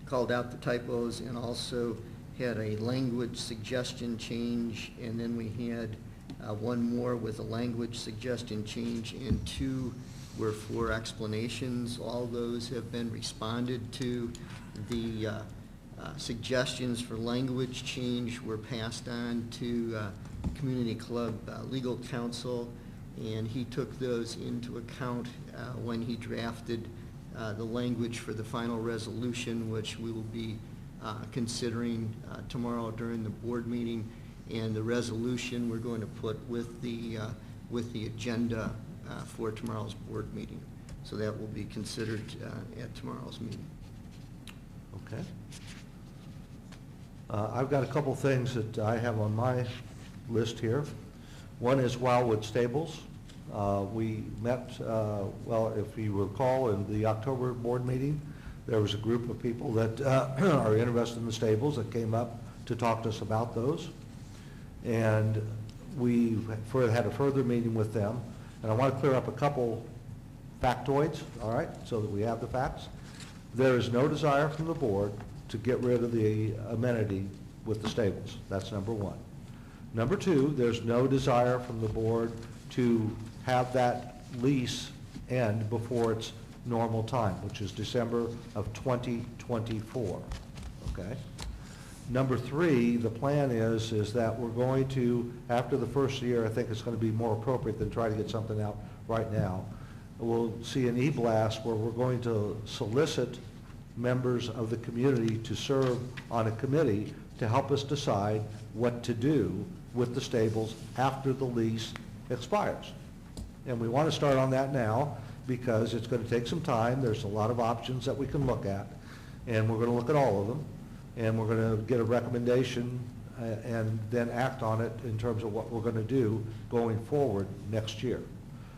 [SPEAKER 7] called out the typos and also had a language suggestion change, and then we had 1 more with a language suggestion change, and 2 were for explanations. All those have been responded to. The suggestions for language change were passed on to Community Club legal counsel, and he took those into account when he drafted the language for the final resolution, which we will be considering tomorrow during the board meeting. And the resolution we're going to put with the agenda for tomorrow's board meeting. So that will be considered at tomorrow's meeting.
[SPEAKER 1] Okay. I've got a couple things that I have on my list here. One is Wildwood Stables. We met, well, if you recall, in the October board meeting, there was a group of people that are interested in the stables that came up to talk to us about those. And we had a further meeting with them. And I want to clear up a couple factoids, all right, so that we have the facts. There is no desire from the board to get rid of the amenity with the stables. That's number 1. Number 2, there's no desire from the board to have that lease end before its normal time, which is December of 2024, okay? Number 3, the plan is that we're going to, after the first year, I think it's going to be more appropriate than try to get something out right now. We'll see an e-blast where we're going to solicit members of the community to serve on a committee to help us decide what to do with the stables after the lease expires. And we want to start on that now because it's going to take some time. There's a lot of options that we can look at, and we're going to look at all of them. And we're going to get a recommendation and then act on it in terms of what we're going to do going forward next year.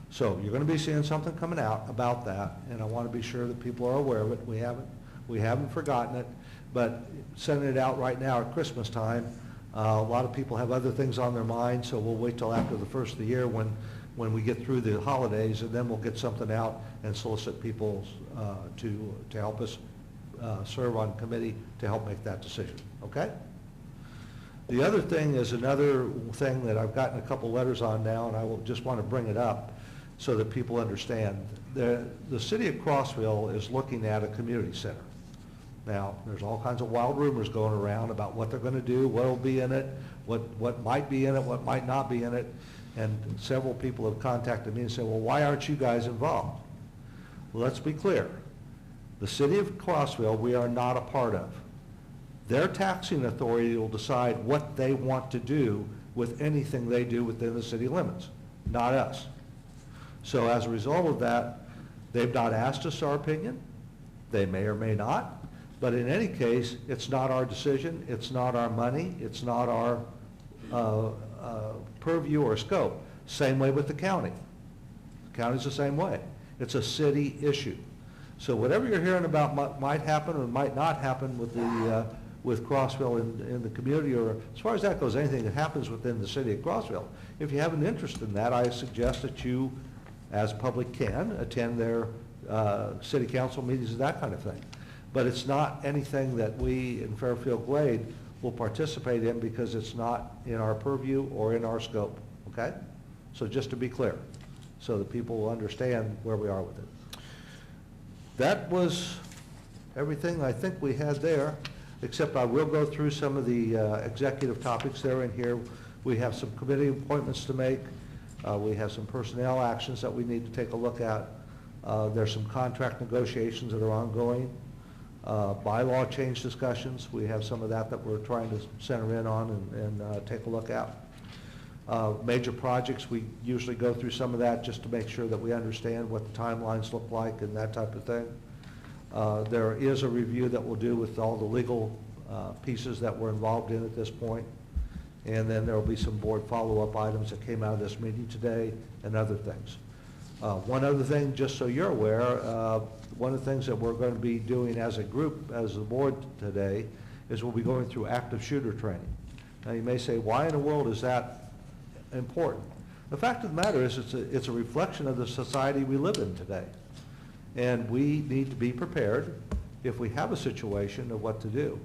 [SPEAKER 1] So you're going to be seeing something coming out about that, and I want to be sure that people are aware of it. We haven't forgotten it, but sending it out right now at Christmas time, a lot of people have other things on their mind, so we'll wait till after the first of the year when we get through the holidays, and then we'll get something out and solicit people to help us serve on committee to help make that decision, okay? The other thing is another thing that I've gotten a couple letters on now, and I will just want to bring it up so that people understand. The city of Crossville is looking at a community center. Now, there's all kinds of wild rumors going around about what they're going to do, what will be in it, what might be in it, what might not be in it. And several people have contacted me and said, well, why aren't you guys involved? Well, let's be clear. The city of Crossville, we are not a part of. Their taxing authority will decide what they want to do with anything they do within the city limits, not us. So as a result of that, they've not asked us our opinion. They may or may not. But in any case, it's not our decision, it's not our money, it's not our purview or scope. Same way with the county. The county's the same way. It's a city issue. So whatever you're hearing about might happen or might not happen with the with Crossville in the community, or as far as that goes, anything that happens within the city of Crossville, if you have an interest in that, I suggest that you, as public, can attend their city council meetings and that kind of thing. But it's not anything that we in Fairfield Glade will participate in because it's not in our purview or in our scope, okay? So just to be clear, so that people will understand where we are with it. That was everything I think we had there, except I will go through some of the executive topics there in here. We have some committee appointments to make. We have some personnel actions that we need to take a look at. There's some contract negotiations that are ongoing. Bylaw change discussions, we have some of that we're trying to center in on and take a look at. Major projects, we usually go through some of that just to make sure that we understand what the timelines look like and that type of thing. There is a review that we'll do with all the legal pieces that we're involved in at this point. And then there will be some board follow-up items that came out of this meeting today and other things. One other thing, just so you're aware, one of the things that we're going to be doing as a group, as the board today, is we'll be going through active shooter training. Now you may say, why in the world is that important? The fact of the matter is it's a reflection of the society we live in today. And we need to be prepared if we have a situation of what to do.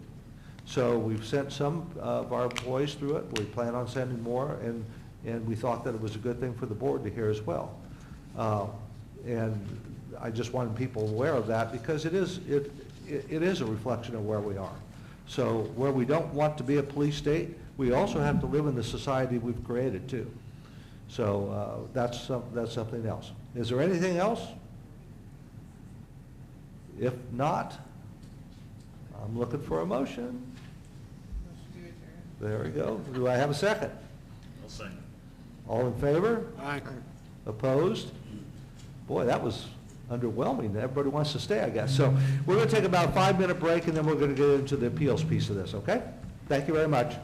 [SPEAKER 1] So we've sent some of our employees through it. We plan on sending more, and we thought that it was a good thing for the board to hear as well. And I just wanted people aware of that because it is a reflection of where we are. So where we don't want to be a police state, we also have to live in the society we've created too. So that's something else. Is there anything else? If not, I'm looking for a motion. There we go. Do I have a second?
[SPEAKER 14] I'll second.
[SPEAKER 1] All in favor?
[SPEAKER 3] Aye.
[SPEAKER 1] Opposed? Boy, that was underwhelming. Everybody wants to stay, I guess. So we're going to take about a 5-minute break, and then we're going to get into the appeals piece of this, okay? Thank you very much.